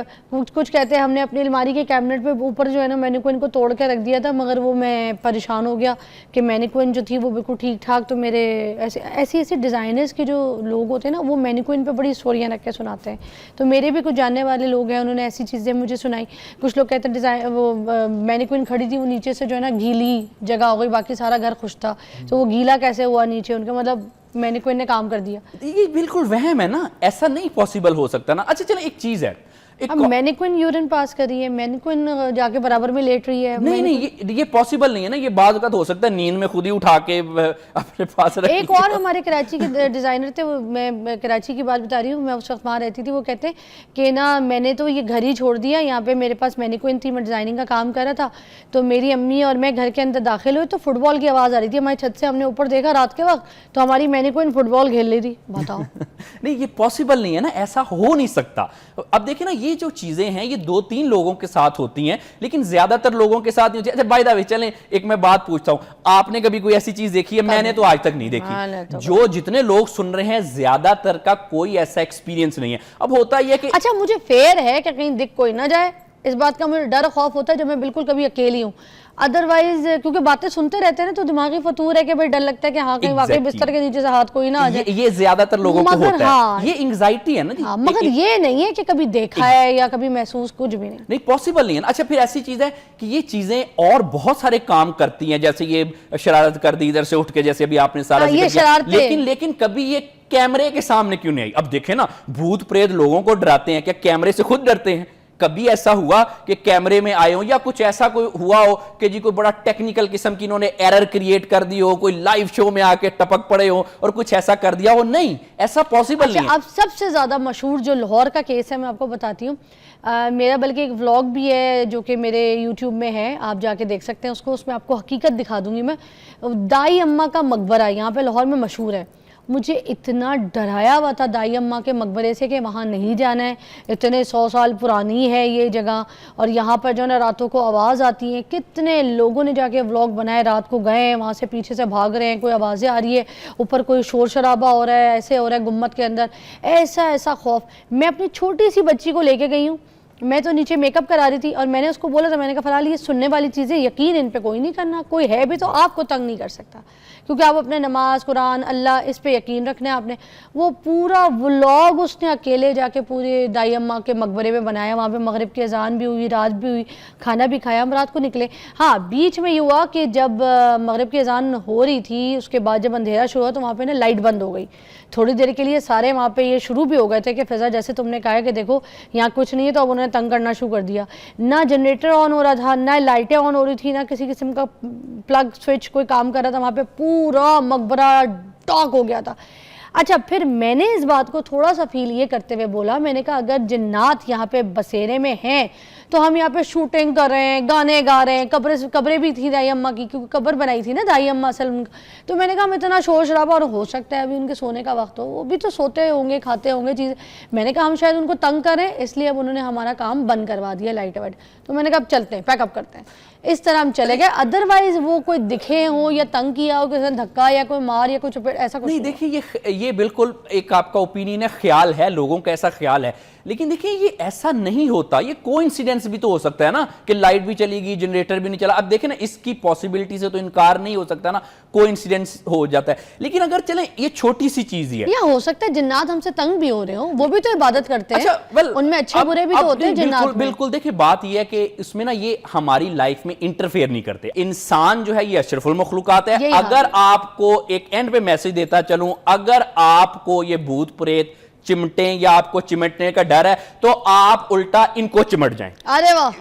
کچھ کہتے ہیں ہم نے اپنی الماری کے کیبنٹ پہ اوپر جو ہے نا مینیکوئن کو توڑ کے رکھ دیا تھا, مگر وہ میں پریشان ہو گیا کہ مینیکوئن جو تھی وہ بالکل ٹھیک ٹھاک, تو میرے ایسی ڈیزائنرز کے جو لوگ ہوتے ہیں نا وہ مینیکوئن پہ بڑی اسٹوریاں رکھ کے سناتے ہیں. تو میرے بھی کچھ جاننے والے لوگ ہیں, انہوں نے ایسی چیزیں مجھے سنائی. کچھ لوگ کہتے ہیں وہ مینیکوئن کھڑی تھی, وہ نیچے سے جو ہے نا گیلی جگہ ہو گئی, باقی سارا گھر خوش تھا, تو وہ گیلا کیسے ہوا نیچے, ان کا مطلب مینیکوئن نے کام کر دیا. یہ بالکل وہم ہے نا, ایسا نہیں پاسبل ہو سکتا نا. اچھا چلیں ایک چیز ہے, اب مینیکوئن یورین پاس کر رہی ہے, مینیکوئن جا کے برابر میں لیٹ رہی ہے. نہیں یہ پاسبل نہیں ہے نا, یہ بعض اوقات ہو سکتا ہے نیند میں خود ہی اٹھا کے اپنے پاس رکھ. ایک اور ہمارے کراچی کے ڈیزائنر تھے, میں کراچی کی بات بتا رہی ہوں, میں اس وقت وہاں رہتی تھی, وہ کہتے ہیں کہ نا میں نے تو یہ گھر ہی چھوڑ دیا, یہاں پہ میرے پاس مینیکوئن تھی, میں ڈیزائننگ کا کام کر رہا تھا, تو میری امی اور میں گھر کے اندر داخل ہوئے تو فٹ بال کی آواز آ رہی تھی ہماری چھت سے, ہم نے اوپر دیکھا رات کے وقت تو ہماری مینیکوئن فٹ بال کھیل رہی تھی. بتاؤ. نہیں یہ پاسبل نہیں ہے نا, ایسا ہو نہیں سکتا. اب دیکھیں نا یہ جو چیزیں ہیں یہ 2-3 لوگوں کے ساتھ ہوتی ہیں, لیکن زیادہ تر لوگوں کے ساتھ نہیں ہوتی. اچھا بائی دا وے چلیں ایک میں بات پوچھتا ہوں, آپ نے کبھی کوئی ایسی چیز دیکھی ہے؟ میں نے تو آج تک نہیں دیکھی. جو جتنے لوگ سن رہے ہیں زیادہ تر کا کوئی ایسا ایکسپیرینس نہیں ہے. اب ہوتا یہ کہ اچھا مجھے فیئر ہے کہ کہیں دکھ کوئی نہ جائے, اس بات کا مجھے ڈر خوف ہوتا ہے جب میں بالکل کبھی اکیلی ہوں. ادروائز کیونکہ باتیں سنتے رہتے ہیں نا تو دماغی فطور ہے کہ بھائی ڈر لگتا ہے کہ ہاں کہیں واقعی بستر کے نیچے سے ہاتھ کوئی نہ آ جائے. یہ زیادہ تر لوگوں کو ہوتا ہے, یہ انگزائٹی ہے نا جی. مگر یہ نہیں ہے کہ کبھی دیکھا ہے یا کبھی محسوس, کچھ بھی نہیں پاسبل نہیں ہے. اچھا پھر ایسی چیز ہے کہ یہ چیزیں اور بہت سارے کام کرتی ہیں, جیسے یہ شرارت کر دی ادھر سے اٹھ کے, جیسے ابھی آپ نے سارا ذکر کیا, لیکن کبھی یہ کیمرے کے سامنے کیوں نہیں آئی؟ اب دیکھیں نا بھوت پریت لوگوں کو ڈراتے ہیں, کیا کیمرے سے خود ڈرتے ہیں؟ کبھی ایسا ہوا کہ کیمرے میں آئے ہوں یا کچھ ایسا کوئی ہوا ہو کہ جی کوئی بڑا ٹیکنیکل قسم کی انہوں نے ایرر کریٹ کر دی ہو, کوئی لائیو شو میں آ کے ٹپک پڑے ہو اور کچھ ایسا کر دیا ہو؟ نہیں, ایسا پاسبل نہیں ہے. اب سب سے زیادہ مشہور جو لاہور کا کیس ہے میں آپ کو بتاتی ہوں, میرا بلکہ ایک ولاگ بھی ہے جو کہ میرے یوٹیوب میں ہے, آپ جا کے دیکھ سکتے ہیں اس کو, اس میں آپ کو حقیقت دکھا دوں گی میں. دائی اماں کا مقبرہ یہاں پہ لاہور میں مشہور ہے. مجھے اتنا ڈرایا ہوا تھا دائی اماں کے مقبرے سے کہ وہاں نہیں جانا ہے, اتنے 100 سال پرانی ہے یہ جگہ, اور یہاں پر جو ہے نا راتوں کو آواز آتی ہے. کتنے لوگوں نے جا کے ولاگ بنائے, رات کو گئے ہیں, وہاں سے پیچھے سے بھاگ رہے ہیں, کوئی آوازیں آ رہی ہے, اوپر کوئی شور شرابہ ہو رہا ہے, ایسے ہو رہا ہے گنبد کے اندر, ایسا خوف. میں اپنی چھوٹی سی بچی کو لے کے گئی ہوں, میں تو نیچے میک اپ کرا رہی تھی, اور میں نے اس کو بولا تھا, میں نے کہا فی الحال یہ سننے والی چیزیں یقین ان پہ کوئی نہیں کرنا, کوئی ہے بھی تو آپ کو تنگ نہیں کر سکتا, کیونکہ آپ اپنے نماز قرآن اللہ اس پہ یقین رکھنا ہے آپ نے. وہ پورا ولاگ اس نے اکیلے جا کے پورے دائی اماں کے مقبرے میں بنایا. وہاں پہ مغرب کی اذان بھی ہوئی, رات بھی ہوئی, کھانا بھی کھایا, ہم رات کو نکلے. ہاں بیچ میں یہ ہوا کہ جب مغرب کی اذان ہو رہی تھی اس کے بعد جب اندھیرا شروع ہوا تو وہاں پہ نا لائٹ بند ہو گئی. تھوڑی دیر کے لیے سارے وہاں پہ یہ شروع بھی ہو گئے تھے کہ فضا جیسے تم نے کہا کہ دیکھو یہاں کچھ نہیں ہے, تو اب انہوں نے تنگ کرنا شروع کر دیا. نہ جنریٹر آن ہو رہا تھا, نہ لائٹیں آن ہو رہی تھی, نہ کسی قسم کا پلگ سوئچ کوئی کام کر رہا تھا. وہاں پہ پورا مقبرہ ڈارک ہو گیا تھا. اچھا پھر میں نے اس بات کو تھوڑا سا فیل یہ کرتے ہوئے بولا, میں نے کہا اگر جنات یہاں پہ بسیرے میں ہیں تو ہم یہاں پہ شوٹنگ کر رہے ہیں, گانے گا رہے ہیں, قبریں بھی تھی دائی اماں کی, کیونکہ قبر بنائی تھی نا دائی اماں اصل. تو میں نے کہا ہم اتنا شور شرابہ, اور ہو سکتا ہے ابھی ان کے سونے کا وقت ہو, وہ بھی تو سوتے ہوں گے, کھاتے ہوں گے چیزیں. میں نے کہا ہم شاید ان کو تنگ کریں, اس لیے اب انہوں نے ہمارا کام بند کروا دیا, لائٹ وائٹ. تو میں نے کہا اب چلتے ہیں, پیک اپ کرتے ہیں. اس طرح ہم چلے گئے. ادروائز وہ کوئی دکھے ہوں یا تنگ کیا ہو, کسی نے دھکا یا کوئی مار یا کچھ ایسا کچھ نہیں. دیکھیں یہ بالکل ایک آپ کا اوپینین ہے, خیال ہے, لوگوں کا ایسا خیال ہے, لیکن دیکھیں یہ ایسا نہیں ہوتا. یہ کوئنسیڈنس بھی تو ہو سکتا ہے نا کہ لائٹ بھی چلی گئی, جنریٹر بھی نہیں چلا. اب دیکھیں نا اس کی پاسبلٹی سے تو انکار نہیں ہو سکتا نا, کوئنسیڈنس ہو جاتا ہے. لیکن اگر چلیں یہ چھوٹی سی چیز ہی ہے, یا ہو سکتا ہے جنات ہم سے تنگ بھی ہو رہے ہوں, وہ بھی تو عبادت کرتے ہیں, ان میں اچھے برے بھی تو ہوتے ہیں جنات. بالکل دیکھیں بات یہ ہے کہ اس میں نا یہ ہماری لائف میں انٹرفیئر نہیں کرتے. انسان جو ہے یہ اشرف المخلوقات ہے. اگر آپ کو ایک اینڈ پہ میسج دیتا چلوں, اگر آپ کو یہ بھوت پریت چمٹیں یا آپ کو چمٹنے کا ڈر ہے تو آپ الٹا ان کو چمٹ جائیں. ارے واہ,